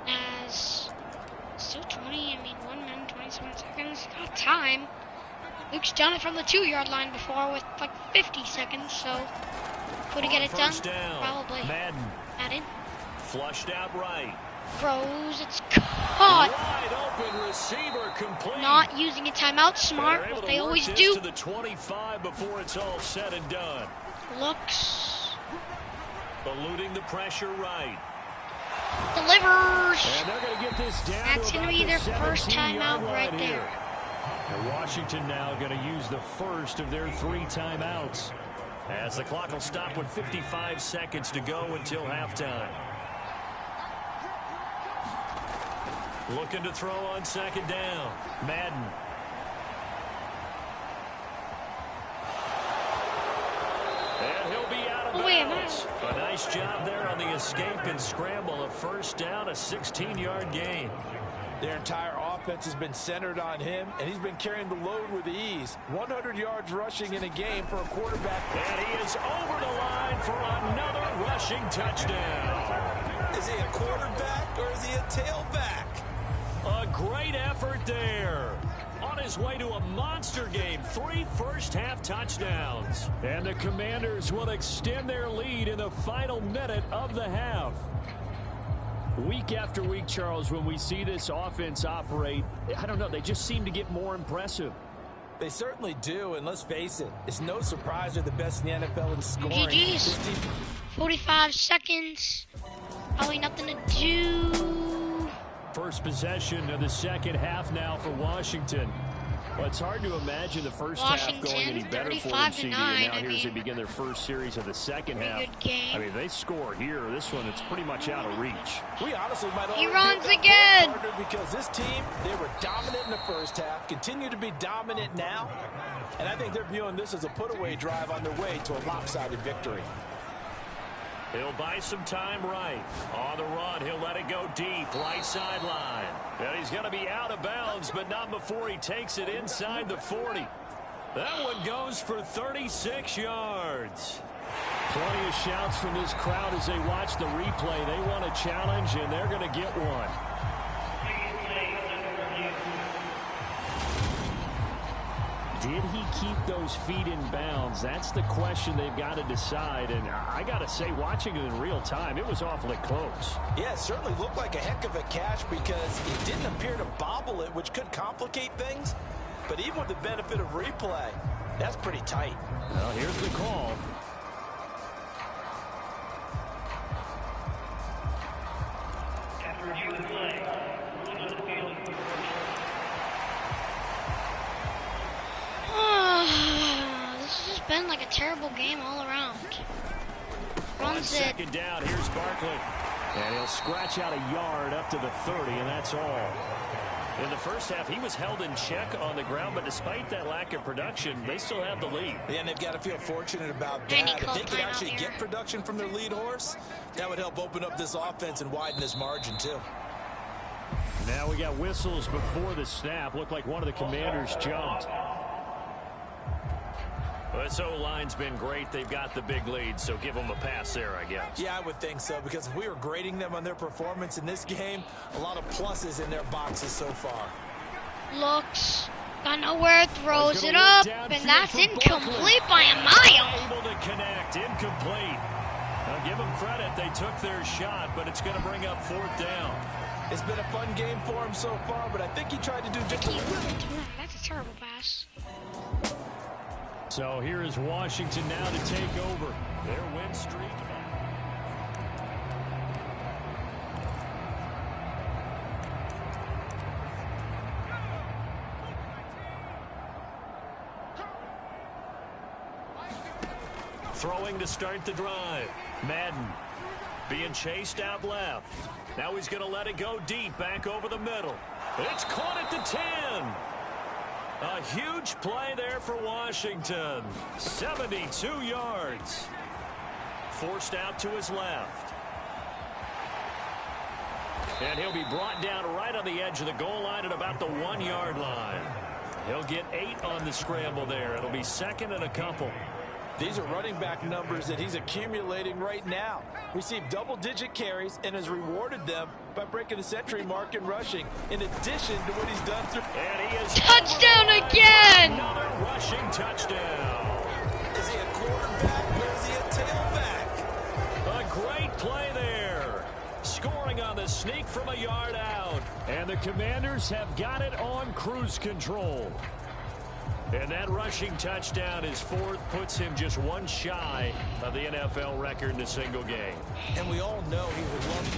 As still 1 minute 27 seconds. Got time. Luke's done it from the 2-yard line before with like 50 seconds, so could he get it done? Down. Probably. Madden. Flushed out right. Throws, it's caught. Wide open receiver complete. Not using a timeout, smart, what they always do. To the 25 before it's all said and done. Looks. Eluding the pressure right. Delivers. And they're going to get this down. That's going to be their first timeout right there. And Washington now going to use the first of their 3 timeouts. As the clock will stop with 55 seconds to go until halftime. Looking to throw on second down. Madden. yards. A nice job there on the escape and scramble. A first down, a 16-yard gain. Their entire offense has been centered on him, and he's been carrying the load with ease. 100 yards rushing in a game for a quarterback. And he is over the line for another rushing touchdown. Is he a quarterback or is he a tailback? A great effort there. On his way to a monster game, 3 first-half touchdowns. And the Commanders will extend their lead in the final minute of the half. Week after week, Charles, when we see this offense operate, I don't know, they just seem to get more impressive. They certainly do, and let's face it, it's no surprise they're the best in the NFL in scoring. GG's. 45 seconds. Probably nothing to do. First possession of the second half now for Washington. Well, it's hard to imagine the first half going any better for them, CD. And now here as they begin their first series of the second half. I mean, they score here. This one, it's pretty much out of reach. We honestly might he runs again. Because this team, they were dominant in the first half, continue to be dominant now. And I think they're viewing this as a put-away drive on their way to a lopsided victory. He'll buy some time right. On the run, he'll let it go deep, right sideline. And he's going to be out of bounds, but not before he takes it inside the 40. That one goes for 36 yards. Plenty of shouts from this crowd as they watch the replay. They want a challenge, and they're going to get one. Did he keep those feet in bounds? That's the question they've got to decide. And I got to say, watching it in real time, it was awfully close. Yeah, it certainly looked like a heck of a catch because it didn't appear to bobble it, which could complicate things. But even with the benefit of replay, that's pretty tight. Well, here's the call. Been like a terrible game all around. Runs it. Second down, here's Barkley. And he'll scratch out a yard up to the 30, and that's all. In the first half, he was held in check on the ground, but despite that lack of production, they still have the lead. Yeah, and they've got to feel fortunate about that. If they could actually get production from their lead horse, that would help open up this offense and widen this margin, too. Now we got whistles before the snap. Looked like one of the Commanders jumped. This O-line's been great. They've got the big lead, so give them a pass there, I guess. Yeah, I would think so, because if we were grading them on their performance in this game, a lot of pluses in their boxes so far. Looks, got nowhere, throws it up, and that's incomplete by a mile. Able to connect, incomplete. Now give them credit, they took their shot, but it's going to bring up fourth down. It's been a fun game for him so far, but I think he tried to do different. That's a terrible pass. So here is Washington now to take over their win streak. Throwing to start the drive. Madden being chased out left. Now he's going to let it go deep back over the middle. It's caught at the 10. A huge play there for Washington. 72 yards. Forced out to his left. And he'll be brought down right on the edge of the goal line at about the 1-yard line. He'll get 8 on the scramble there. It'll be second and a couple. These are running back numbers that he's accumulating right now. Received double-digit carries and has rewarded them by breaking the century mark in rushing, in addition to what he's done through. And he is touchdown again! Another rushing touchdown. Is he a quarterback or is he a tailback? A great play there. Scoring on the sneak from a yard out. And the Commanders have got it on cruise control. And that rushing touchdown, his fourth, puts him just one shy of the NFL record in a single game. And we all know he would love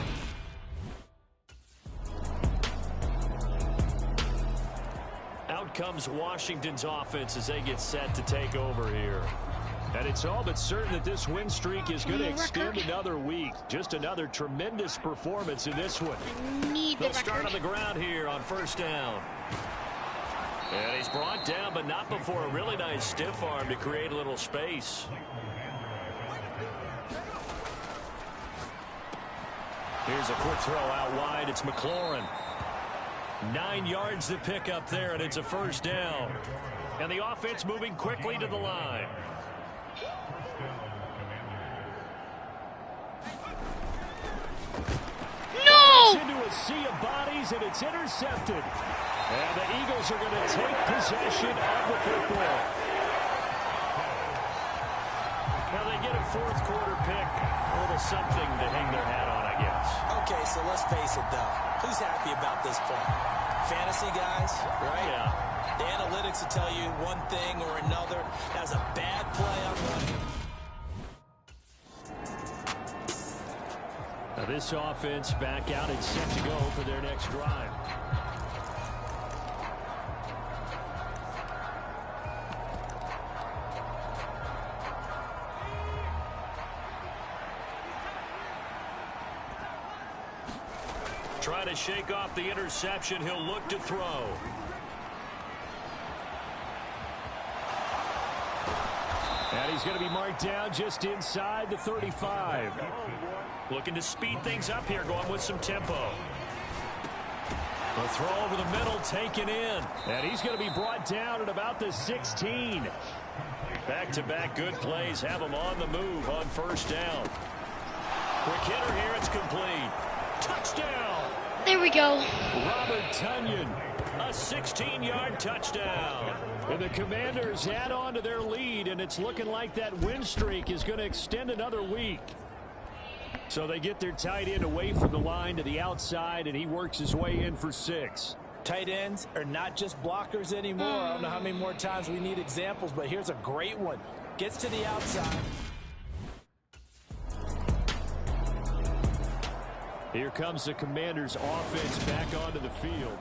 it. Out comes Washington's offense as they get set to take over here. And it's all but certain that this win streak is going to extend another week. Just another tremendous performance in this one. They'll start on the ground here on first down. And he's brought down, but not before a really nice stiff arm to create a little space. Here's a quick throw out wide. It's McLaurin. 9 yards to pick up there, and it's a first down. And the offense moving quickly to the line. No! It's into a sea of bodies, and it's intercepted. And the Eagles are going to take possession of the football. Now they get a fourth quarter pick. A little something to hang their hat on, I guess. Okay, so let's face it, though. Who's happy about this play? Fantasy guys, right? Yeah. The analytics will tell you one thing or another. That's a bad play on running. Now this offense back out and set to go for their next drive. Trying to shake off the interception. He'll look to throw. And he's going to be marked down just inside the 35. Looking to speed things up here, going with some tempo. The throw over the middle, taken in. And he's going to be brought down at about the 16. Back-to-back good plays have him on the move on first down. Quick hitter here, it's complete. Touchdown! There we go. Robert Tonyan. A 16-yard touchdown. And the Commanders add on to their lead, and it's looking like that win streak is going to extend another week. So they get their tight end away from the line to the outside, and he works his way in for 6. Tight ends are not just blockers anymore. I don't know how many more times we need examples, but here's a great one. Gets to the outside. Here comes the Commanders' offense back onto the field.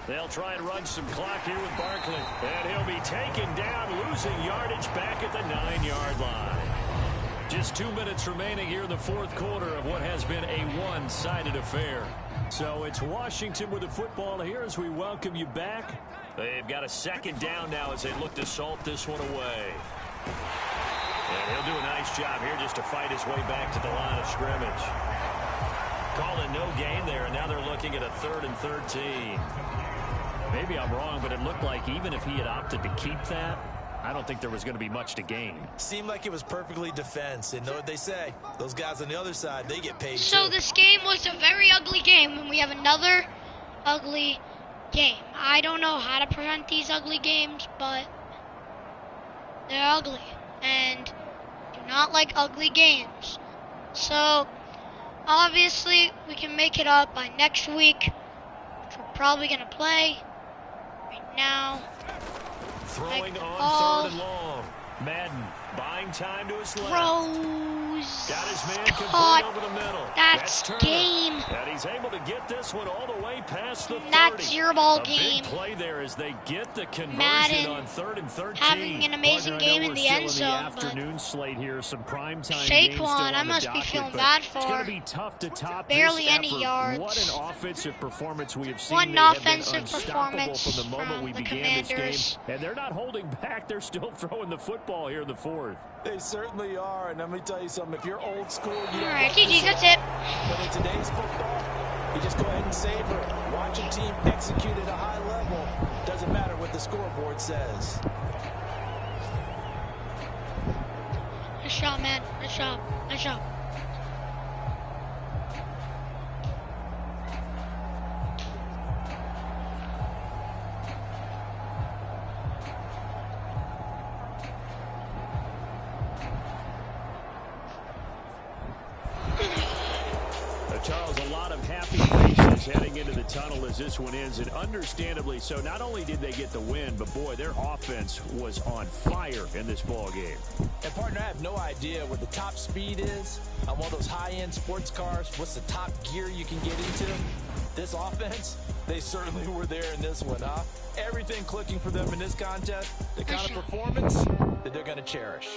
They'll try and run some clock here with Barkley. And he'll be taken down, losing yardage back at the 9-yard line. Just 2 minutes remaining here in the fourth quarter of what has been a one-sided affair. So it's Washington with the football here as we welcome you back. They've got a second down now as they look to salt this one away. And he'll do a nice job here just to fight his way back to the line of scrimmage. Calling no gain there, and now they're looking at a 3rd and 13. Maybe I'm wrong, but it looked like even if he had opted to keep that, I don't think there was going to be much to gain. Seemed like it was perfectly defense. And know what they say? Those guys on the other side, they get paid So too. this game was a very ugly game, and we have another ugly game. I don't know how to prevent these ugly games, but they're ugly, and do not like ugly games. So obviously we can make it up by next week, which we're probably going to play right now. Throwing on 3rd and long. Madden buying time to his left. Throws. Got his man Caught. complete over the middle. That's Turner. game. And he's able to get this one all the way past the 30. That's your ball a game. Big play there as they get the conversion Madden on 3rd and 13. having an amazing Partner, game I know in the we're end still in zone, the but afternoon slate here, some primetime games Saquon, still on I the must be docket, feeling but bad it's going for. to be tough to top Barely this any effort. yards. What an offensive performance we have seen. One They have been offensive unstoppable performance from the moment from we the began this Commanders. game, and they're not holding back. They're still throwing the football here in the fourth. They certainly are. And let me tell you something. If you're old school, you All right, GG's, that's it. But in today's football, you just go ahead and savor it. Watch a team execute at a high level. Doesn't matter what the scoreboard says. Nice job, man. Nice job. Nice job. Charles, a lot of happy faces heading into the tunnel as this one ends, and understandably so. Not only did they get the win, but boy, their offense was on fire in this ball game. And partner, I have no idea what the top speed is on one of those high-end sports cars. What's the top gear you can get into? This offense, they certainly were there in this one, huh? Everything clicking for them in this contest, the kind of performance that they're going to cherish.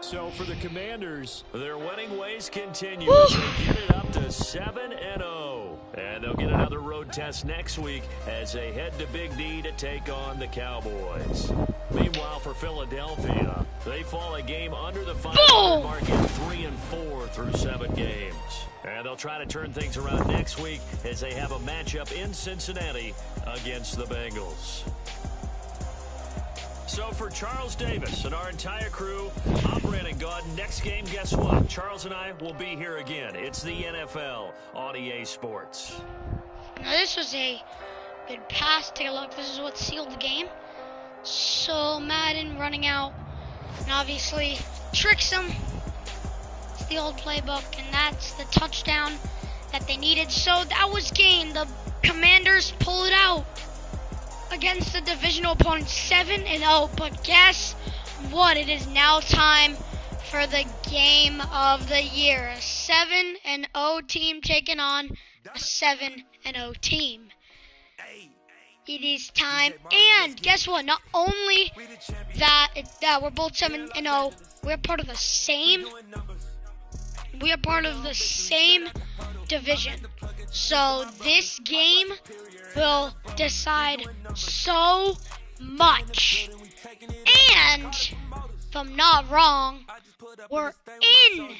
So for the Commanders, their winning ways continue as they get it up to 7-0. And they'll get another road test next week as they head to Big D to take on the Cowboys. Meanwhile, for Philadelphia, they fall a game under the 500 mark at 3-4 through 7 games. And they'll try to turn things around next week as they have a matchup in Cincinnati against the Bengals. So for Charles Davis and our entire crew, I'm Brandon Gaudin. Next game, guess what? Charles and I will be here again. It's the NFL on EA Sports. Now this was a good pass. Take a look. This is what sealed the game. So Madden running out and obviously tricks him. It's the old playbook, and that's the touchdown that they needed. So that was game. The Commanders pull it out against the divisional opponent, 7-0. But guess what? It is now time for the game of the year. A 7-0 team taking on a 7-0 team. It is time. And guess what? Not only that we're both 7-0, we're part of the same. We are part of the same division. So this game will decide so much. And if I'm not wrong, we're in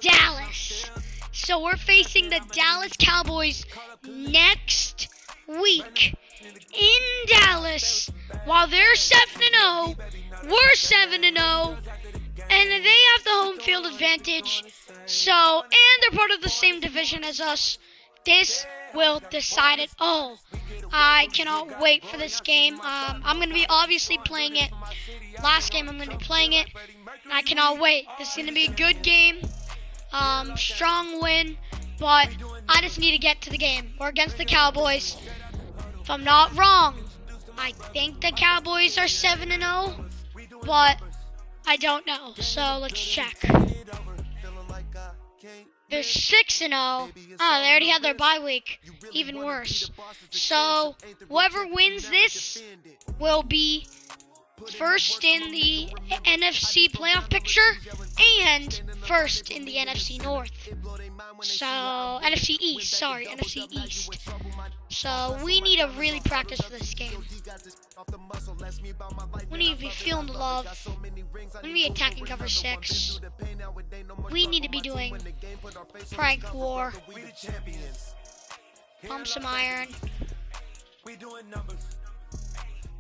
Dallas. So we're facing the Dallas Cowboys next week in Dallas. While they're 7-0, we're 7-0, and they have the home field advantage. So, and they're part of the same division as us. This will decide it all. I cannot wait for this game. I'm going to be obviously playing it. Last game I'm going to be playing it. And I cannot wait. This is going to be a good game. Strong win. But I just need to get to the game. We're against the Cowboys. If I'm not wrong, I think the Cowboys are 7-0. But I don't know. So let's check. They're 6-0. Oh, they already had their bye week. Even worse. So, whoever wins this will be first in the NFC playoff picture and first in the NFC North. So, NFC East. Sorry, NFC East. So, we need to really practice for this game. We need to be feeling the love. We need to be attacking cover 6. We need to be doing prank war. Pump some iron.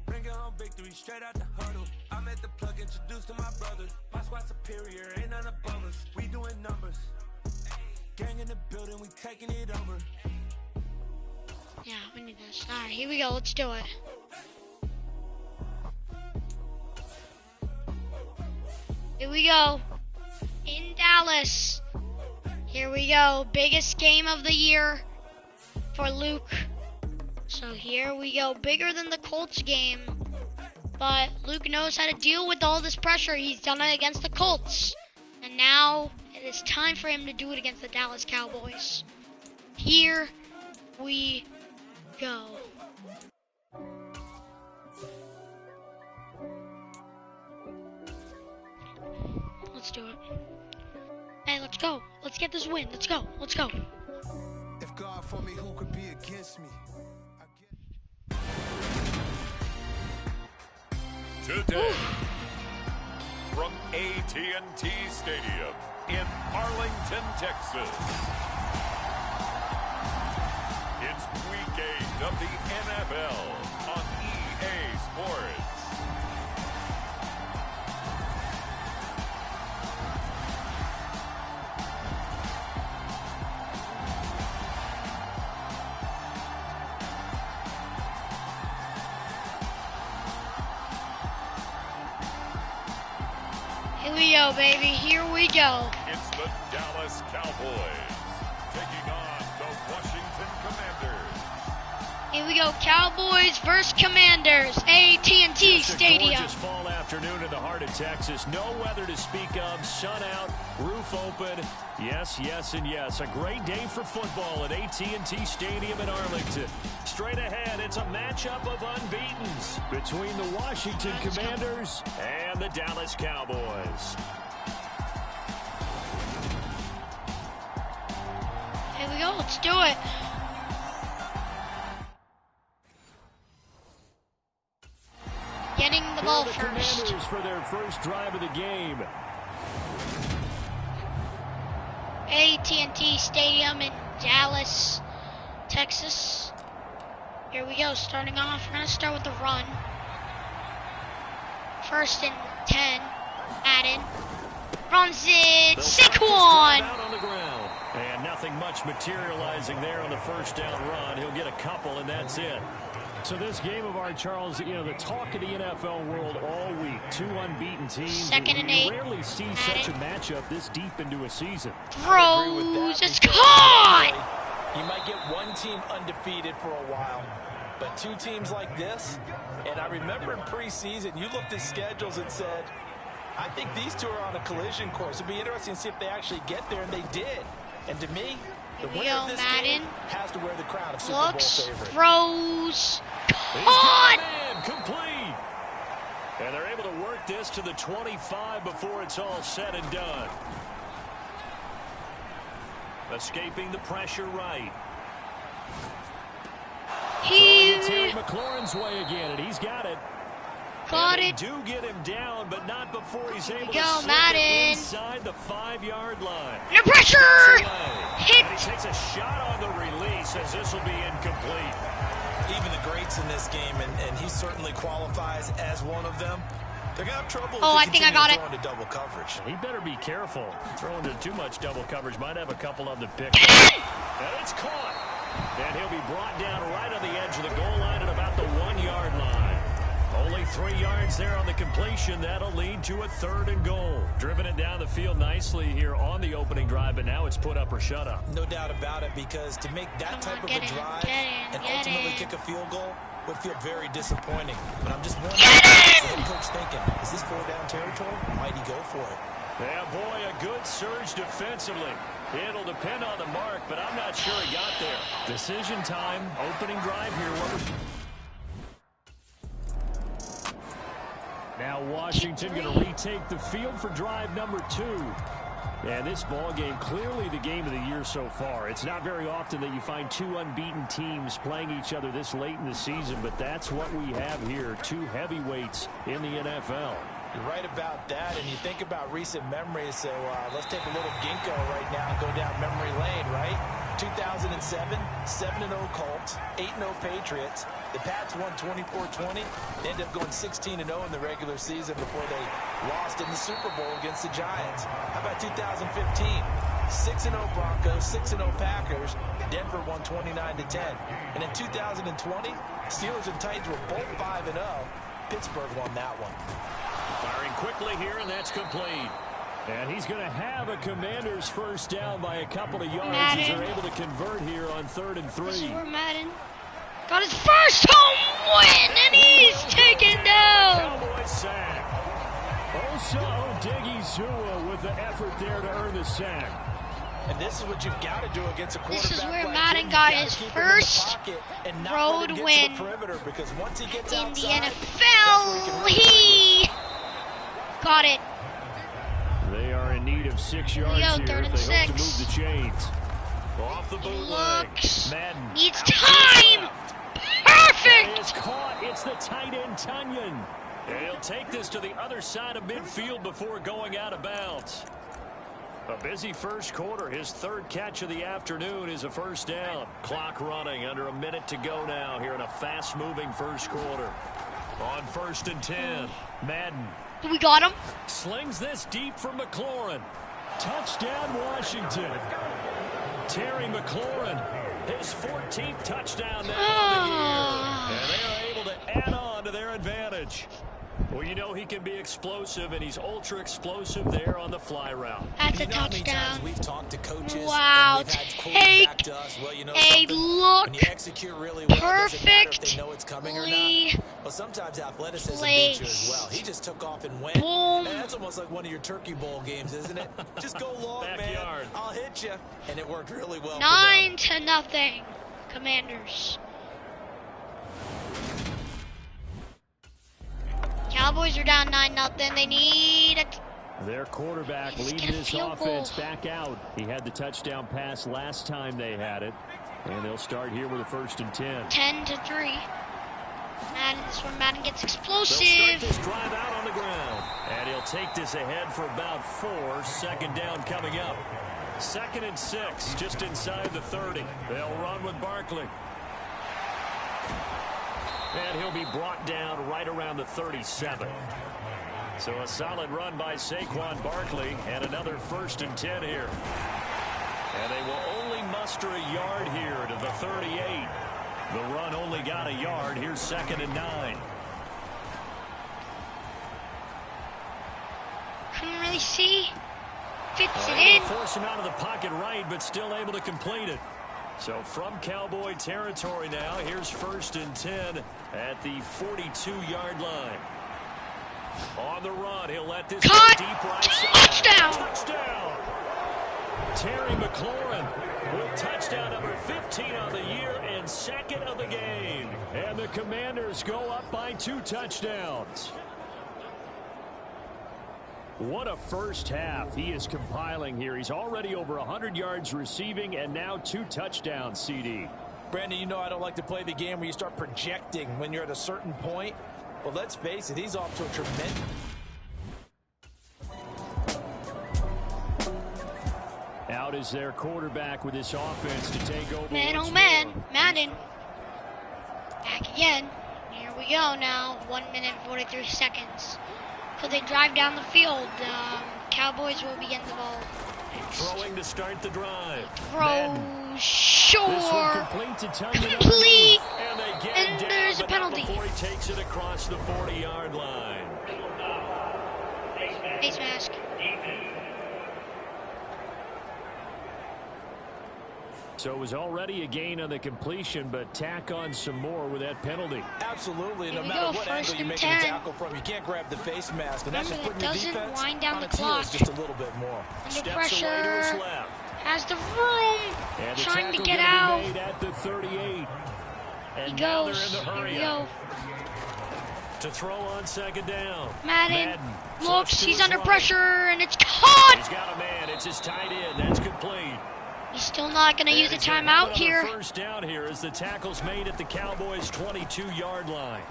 Bring it home victory straight out the huddle. I'm at the plug introduced to my brothers. My squad superior, ain't none above us. We doing numbers. Gang in the building, we taking it over. Yeah, we need this. Alright, here we go. Let's do it. Here we go. In Dallas. Here we go. Biggest game of the year for Luke. So here we go. Bigger than the Colts game. But Luke knows how to deal with all this pressure. He's done it against the Colts. And now it is time for him to do it against the Dallas Cowboys. Here we go. Let's do it. Hey, let's go. Let's get this win. Let's go. Let's go. If God for me, who could be against me? Today, from AT&T Stadium in Arlington, Texas, it's Week 8 of the NFL on EA Sports. Here we go, baby. Here we go. It's the Dallas Cowboys taking on the Washington Commanders. Here we go. Cowboys versus Commanders. AT&T Stadium. Gorgeous fall afternoon in the heart of Texas. No weather to speak of. Sun out. Roof open. Yes, yes, and yes. A great day for football at AT&T Stadium in Arlington. Straight ahead, it's a matchup of unbeatens between the Washington Commanders and the Dallas Cowboys. Here we go. Let's do it. getting the ball the first. Commanders for their first drive of the game. AT&T Stadium in Dallas, Texas. Here we go, starting off. We're going to start with the run. 1st and 10. Madden. Runs it. Saquon. And nothing much materializing there on the first down run. He'll get a couple, and that's it. So this game of ours, Charles, you know, the talk of the NFL world all week. 2 unbeaten teams. 2nd and 8. You rarely see such a matchup this deep into a season. Throws. It's caught. You might get one team undefeated for a while, but 2 teams like this, and I remember in preseason, you looked at schedules and said, I think these 2 are on a collision course. It'd be interesting to see if they actually get there, and they did. And to me, the winner of this game has to wear the crown of Super Bowl favorite. Throws. Caught. Complete. And they're able to work this to the 25 before it's all said and done. Escaping the pressure right. Terry McLaurin's way again, and he's got it. Got and it. They do get him down, but not before he's able to slip Madden. inside the 5-yard line. No pressure. Hit. And he takes a shot on the release as this will be incomplete. Even the greats in this game, and he certainly qualifies as one of them. They're going to have trouble I think I got it. into double coverage. He better be careful. Throwing to too much double coverage might have a couple of them picked up. And it's caught. And he'll be brought down right on the edge of the goal line at about the 1-yard line. Only 3 yards there on the completion. That'll lead to a 3rd and goal. Driven it down the field nicely here on the opening drive, but now it's put up or shut up. No doubt about it, because to make that type of a drive and ultimately kick a field goal would feel very disappointing. But I'm just wondering, what's the head coach thinking? Is this 4-down territory? Might he go for it? Yeah, boy, a good surge defensively. It'll depend on the mark, but I'm not sure he got there. Decision time, opening drive here. Now Washington going to retake the field for drive number 2. And this ball game, clearly the game of the year so far. It's not very often that you find 2 unbeaten teams playing each other this late in the season, but that's what we have here. 2 heavyweights in the NFL. You're right about that, and you think about recent memories, so let's take a little ginkgo right now and go down memory lane, right? 2007, 7-0 Colts, 8-0 Patriots. The Pats won 24-20. They ended up going 16-0 in the regular season before they lost in the Super Bowl against the Giants. How about 2015? 6-0 Broncos, 6-0 Packers. Denver won 29-10. And in 2020, Steelers and Titans were both 5-0. Pittsburgh won that one. Firing quickly here, and that's complete. And he's going to have a Commanders first down by a couple of yards as they're able to convert here on 3rd and 3. This is where Madden got his first home win, and he's taken down. Cowboy sack. Osa Odighizuwa with the effort there to earn the sack. And this is what you've got to do against a quarterback. This is where like Madden got his first road win because once he gets in outside, the NFL. He got it. They are in need of 6 yards here if they hope to move the chains. Off the bootleg. Madden needs time. Perfect. It's caught. It's the tight end Tunyon. And he'll take this to the other side of midfield before going out of bounds. A busy first quarter. His 3rd catch of the afternoon is a first down. Clock running, under a minute to go now here in a fast-moving first quarter. On 1st and 10, Madden. We got him. Slings this deep for McLaurin. Touchdown, Washington. Terry McLaurin, his 14th touchdown now of the year. And they are able to add on to their advantage. Well, you know he can be explosive, and he's ultra explosive there on the fly route. That's a touchdown. We've talked to coaches. Wow, take a look. When you execute really well, perfect. If they know it's coming or not. Well, sometimes athleticism beats you as well. He just took off and went. Boom. Man, that's almost like one of your Turkey Bowl games, isn't it? Just go long, Backyard. man. I'll hit you. And it worked really well. 9-0, Commanders. Cowboys are down 9-0. They need it. Their quarterback leading his offense back out. He had the touchdown pass last time they had it. And they'll start here with a 1st and 10. 10-3. And this one, Madden gets explosive. They'll start this drive out on the ground. And he'll take this ahead for about 4. Second down coming up. 2nd and 6, just inside the 30. They'll run with Barkley. And he'll be brought down right around the 37. So a solid run by Saquon Barkley, and another 1st and 10 here. And they will only muster a yard here to the 38. The run only got a yard. Here's 2nd and 9. Couldn't really see. Fits it in. Force him out of the pocket right, but still able to complete it. So from Cowboy territory now, here's 1st and 10 at the 42-yard line. On the run, he'll let this cut. Go deep right Touchdown. Side. Touchdown. Terry McLaurin with touchdown number 15 on the year and 2nd of the game. And the Commanders go up by 2 touchdowns. What a first half he is compiling here. He's already over 100 yards receiving and now 2 touchdowns, CD. Brandon, you know I don't like to play the game where you start projecting when you're at a certain point. Well, let's face it, he's off to a tremendous... Out is their quarterback with this offense to take over. Man, oh man, Madden. Back again. Here we go now. 1 minute and 43 seconds. So they drive down the field. Cowboys will begin the ball. Throwing to start the drive. Throw short. This one complete to Tony. Complete. And they get And down, there's a but penalty. Before he takes it across the 40-yard line. Face mask. So it was already a gain on the completion, but tack on some more with that penalty. Absolutely. No Here we matter go, what 1st angle you and make 10. the tackle from, you can't grab the face mask. And that's just Remember, putting it your doesn't defense wind down on the its clock. heels just a little bit more. Under Steps pressure. away to his left. Has the room. And the Trying to tackle get gonna out. be made at the 38. And He now goes. they're in the Here hurry we go. to throw on 2nd down. Madden looks. Flush to He's his under right. pressure, and it's caught. He's got a man. It's his tight end. That's complete. He's still not going to use a And he's gonna have timeout here. another 1st down here as the tackle's made at the Cowboys' 22-yard line.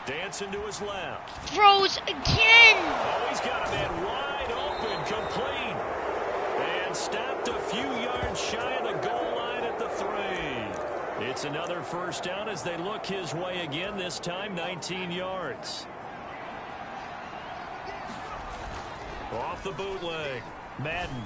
Dancing to his left. Throws again. Oh, he's got a man wide open, complete. And stopped a few yards shy of the goal line at the 3. It's another 1st down as they look his way again, this time 19 yards. Off the bootleg. Madden.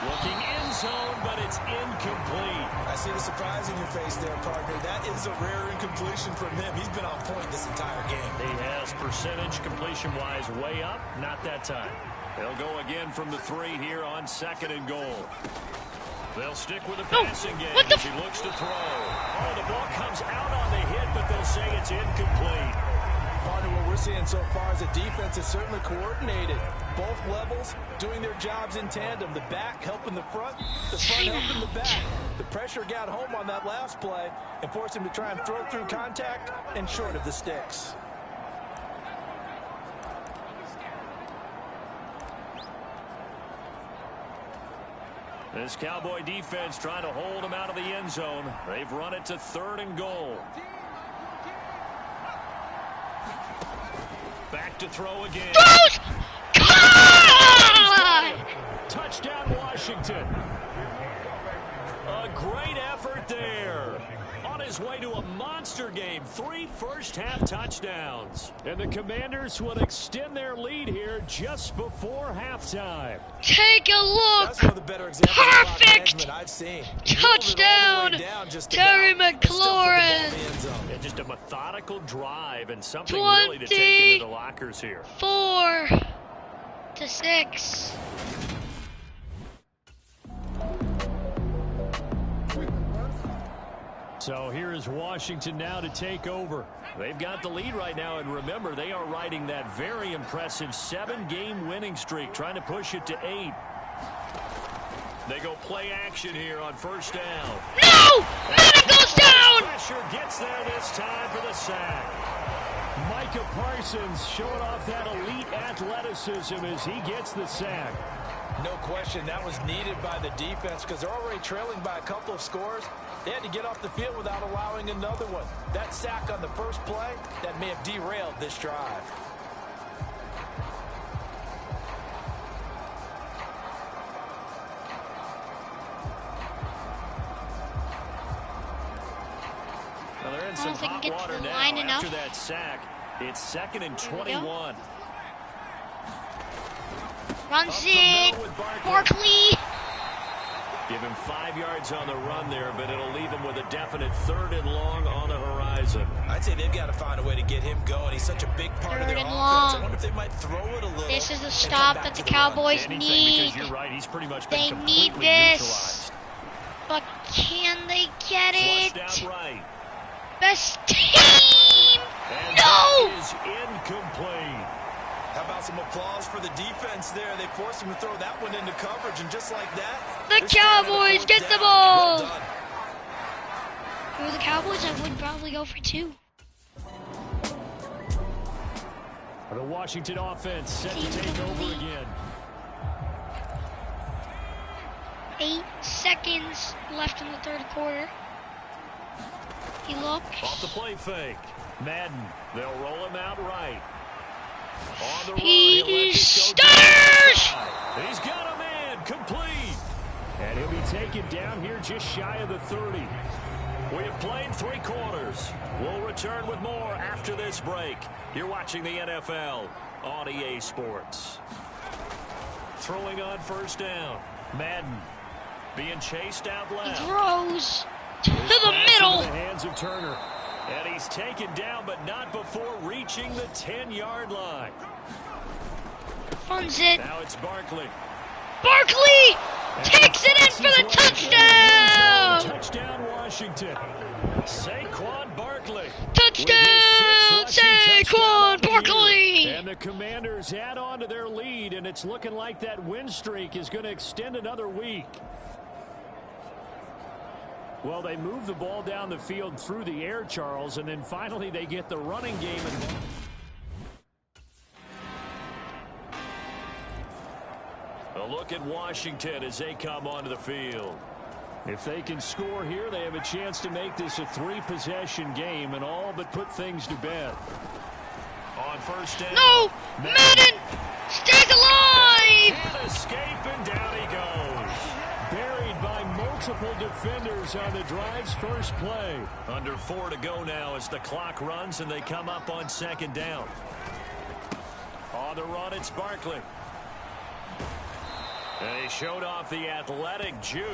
Looking end zone, but it's incomplete. I see the surprise in your face there, partner. That is a rare incompletion from him. He's been on point this entire game. He has percentage completion-wise way up. Not that time. They'll go again from the 3 here on 2nd and goal. They'll stick with the passing game as he looks to throw. Oh, the ball comes out on the hit, but they'll say it's incomplete. Partner, what we're seeing so far is the defense is certainly coordinated. Both levels doing their jobs in tandem. The back helping the front helping the back. The pressure got home on that last play and forced him to try and throw through contact and short of the sticks. This Cowboy defense trying to hold him out of the end zone. They've run it to 3rd and goal. Back to throw again. Throws! Touchdown, Washington. A great effort there. On his way to a monster game. 3 first-half touchdowns. And the Commanders will extend their lead here just before halftime. Take a look. That's one of the better examples Perfect. of clock management I've seen. Touchdown. Terry McLaurin. And just a methodical drive and something really to take into the lockers here. 4-6. So here is Washington now to take over. They've got the lead right now, and remember, they are riding that very impressive 7-game winning streak, trying to push it to 8. They go play action here on 1st down. No! Madden goes down! Pressure gets there this time for the sack. Micah Parsons showing off that elite athleticism as he gets the sack. No question, that was needed by the defense because they're already already trailing by a couple of scores. They had to get off the field without allowing another one. That sack on the first play, that may have derailed this drive. Well, they're in some hot water now after that sack. It's 2nd and 21. Runs it. Barkley. Give him 5 yards on the run there, but it'll leave him with a definite 3rd and long on the horizon. I'd say they've got to find a way to get him going. He's such a big part of their offense. I wonder if they might throw it a little. This is the stop that the Cowboys need. Because you're right, he's pretty much they been need this. But can they get it? Flushed out right. Best team. And no. That is incomplete. How about some applause for the defense there? They forced him to throw that one into coverage, and just like that, the Cowboys get the ball. Well done. If it were the Cowboys, I would probably go for 2. The Washington offense set to take over again. 8 seconds left in the 3rd quarter. He looks. Off the play fake. Madden. They'll roll him out right. On the run, he stirs! He's got a man, complete. And he'll be taken down here just shy of the 30. We have played 3 quarters. We'll return with more after this break. You're watching the NFL on EA Sports. Throwing on 1st down. Madden being chased out left. He throws to the middle. In the hands of Turner. And he's taken down, but not before reaching the 10-yard line. Funds it. Now it's Barkley. Barkley takes it in for the touchdown. Touchdown, Washington. Saquon Barkley. Touchdown, Saquon Barkley. And the Commanders add on to their lead, and it's looking like that win streak is going to extend another week. Well, they move the ball down the field through the air, Charles, and then finally they get the running game. A look at Washington as they come onto the field. If they can score here, they have a chance to make this a 3-possession game and all but put things to bed. On 1st down. No! Madden stays alive! Can't escape, and down he goes. Buried by multiple defenders on the drive's first play. Under 4 to go now as the clock runs and they come up on 2nd down. On the run, it's Barkley. And he showed off the athletic juke.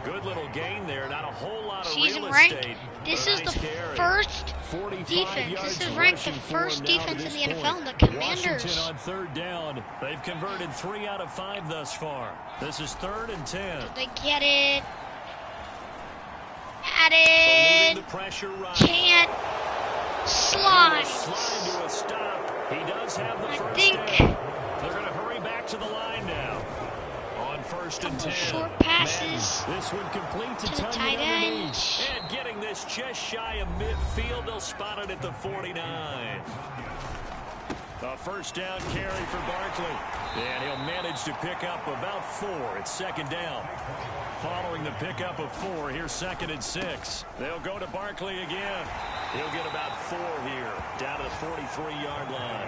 Good little gain there. Not a whole lot of real estate. This is the first defense. This is ranked the first defense in the NFL. And the Commanders. Washington on 3rd down. They've converted 3 out of 5 thus far. This is 3rd and 10. Did they get it? Added. The pressure right. Can't slide. Slide to a stop. He does have the first down. They're going to hurry back to the line now. On 1st and 10. Short passes. This one complete to the tight end. And getting this just shy of midfield. They'll spot it at the 49. A 1st down carry for Barkley. And he'll manage to pick up about 4. It's 2nd down. Following the pickup of 4, here's 2nd and 6. They'll go to Barkley again. He'll get about 4 here, down to the 43-yard line.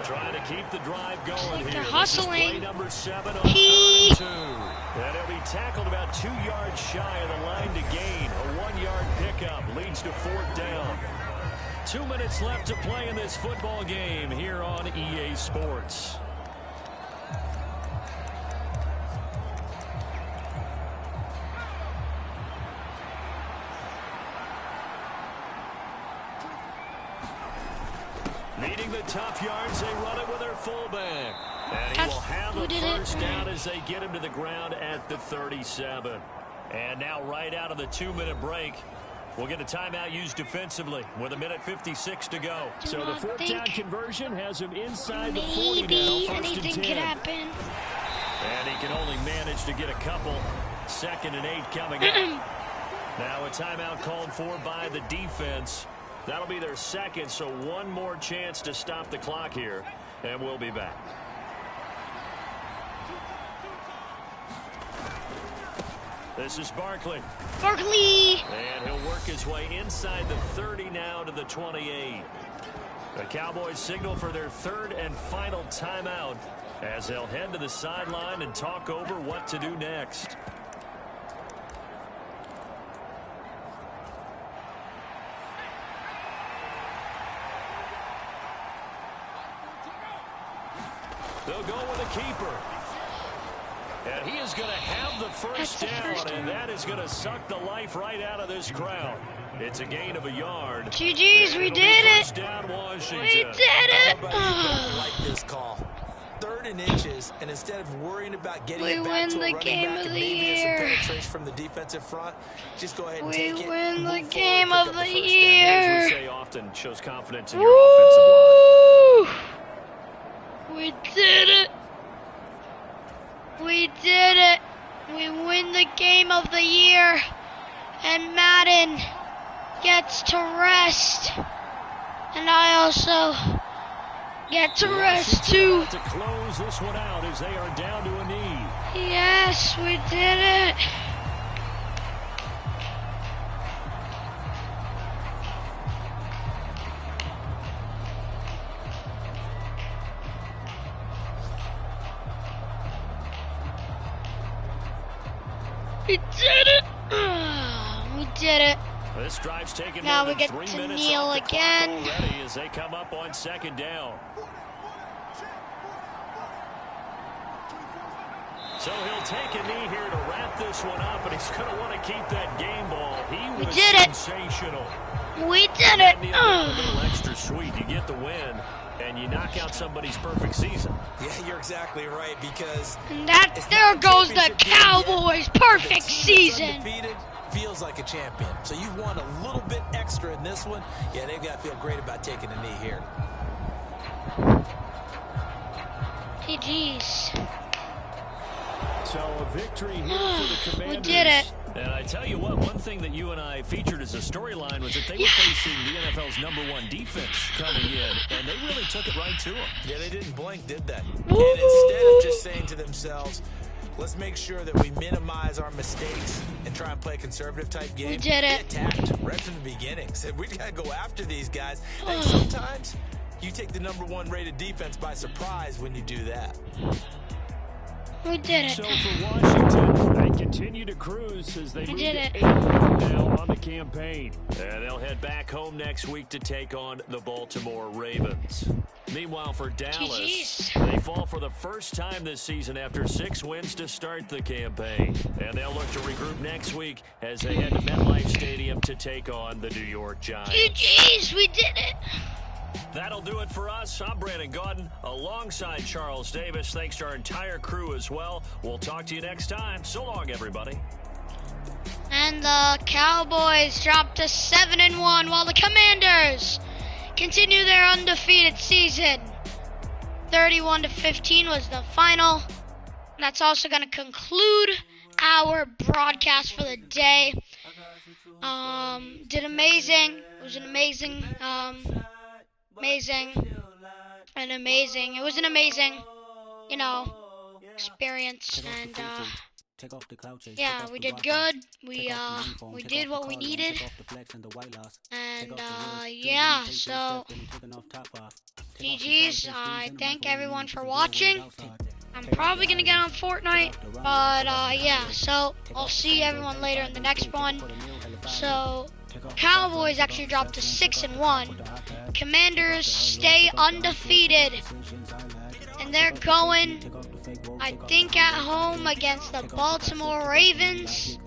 Trying to keep the drive going here. They're hustling. Number 7 on 3rd and 2. And he'll be tackled about 2 yards shy of the line to gain. A 1-yard pickup leads to 4th down. 2 minutes left to play in this football game here on EA Sports. Needing the tough yards, they run it with their fullback. And he will have a 1st down as they get him to the ground at the 37. And now right out of the 2-minute break, we'll get a timeout used defensively with 1:56 to go. So the 4th down conversion has him inside the 40 now. Maybe anything could happen. And he can only manage to get a couple. 2nd and 8 coming up. Now a timeout called for by the defense. That'll be their 2nd, so one more chance to stop the clock here, and we'll be back. This is Barkley. Barkley! And he'll work his way inside the 30 now to the 28. The Cowboys signal for their third and final timeout as they'll head to the sideline and talk over what to do next. They'll go with a keeper. And he is going to have the first down, and that is going to suck the life right out of this crowd. It's a gain of a yard. GG's, we did it. Down Washington. We did it. I like this call. 3rd and inches, and instead of worrying about getting it back to a running back and maybe some penetration from the defensive front, just go ahead and take it. We win the game of the year. As we say often, shows confidence in your offensive line. We did it. We did it. We win the game of the year. And Madden gets to rest. And I also get to rest too. To close this one out as they are down to a knee. Yes, we did it. We did it. We did it. This drive's taken now more we than get 3 to minutes kneel off the clock again. Already as they come up on 2nd down. So he'll take a knee here to wrap this one up, and he's going to want to keep that game ball. He was sensational. We did it. A little extra sweet. You get the win, and you knock out somebody's perfect season. Yeah, you're exactly right, because and there goes the Cowboys' perfect season. Undefeated feels like a champion. So you've won a little bit extra in this one. Yeah, they've got to feel great about taking a knee here. GG's. So a victory here for the Commanders. We did it. And I tell you what, one thing that you and I featured as a storyline was that they were facing the NFL's #1 defense coming in, and they really took it right to them. Yeah, they didn't blink, did they? And instead of just saying to themselves, let's make sure that we minimize our mistakes and try and play a conservative type game. We did it. They attacked right from the beginning. Said, we got to go after these guys. And sometimes you take the #1 rated defense by surprise when you do that. We did it. So for Washington, they continue to cruise as they move to 8 now on the campaign. And they'll head back home next week to take on the Baltimore Ravens. Meanwhile, for Dallas, they fall for the first time this season after 6 wins to start the campaign. And they'll look to regroup next week as they head to MetLife Stadium to take on the New York Giants. GG's, we did it. That'll do it for us. I'm Brandon Gaudin alongside Charles Davis. Thanks to our entire crew as well. We'll talk to you next time. So long, everybody. And the Cowboys drop to 7-1 while the Commanders continue their undefeated season. 31-15 was the final. That's also going to conclude our broadcast for the day. Did amazing. It was an amazing, It was an amazing, experience, and yeah, we did good. We did what we needed, and yeah. So GG's. I thank everyone for watching. I'm probably gonna get on Fortnite, but yeah. So I'll see everyone later in the next one. So Cowboys actually dropped to 6-1. Commanders stay undefeated, and they're going, I think, at home against the Baltimore Ravens.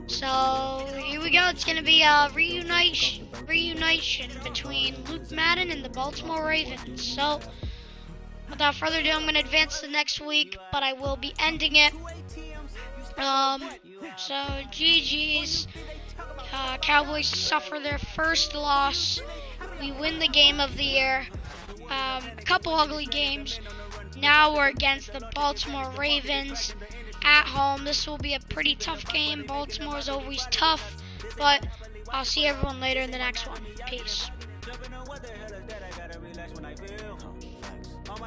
So here we go. It's going to be a reunition between Luke Madden and the Baltimore Ravens. So without further ado, I'm going to advance to next week, but I will be ending it. So GG's. Cowboys suffer their first loss. We win the game of the year. A couple ugly games. Now we're against the Baltimore Ravens at home. This will be a pretty tough game. Baltimore is always tough, but I'll see everyone later in the next one. Peace.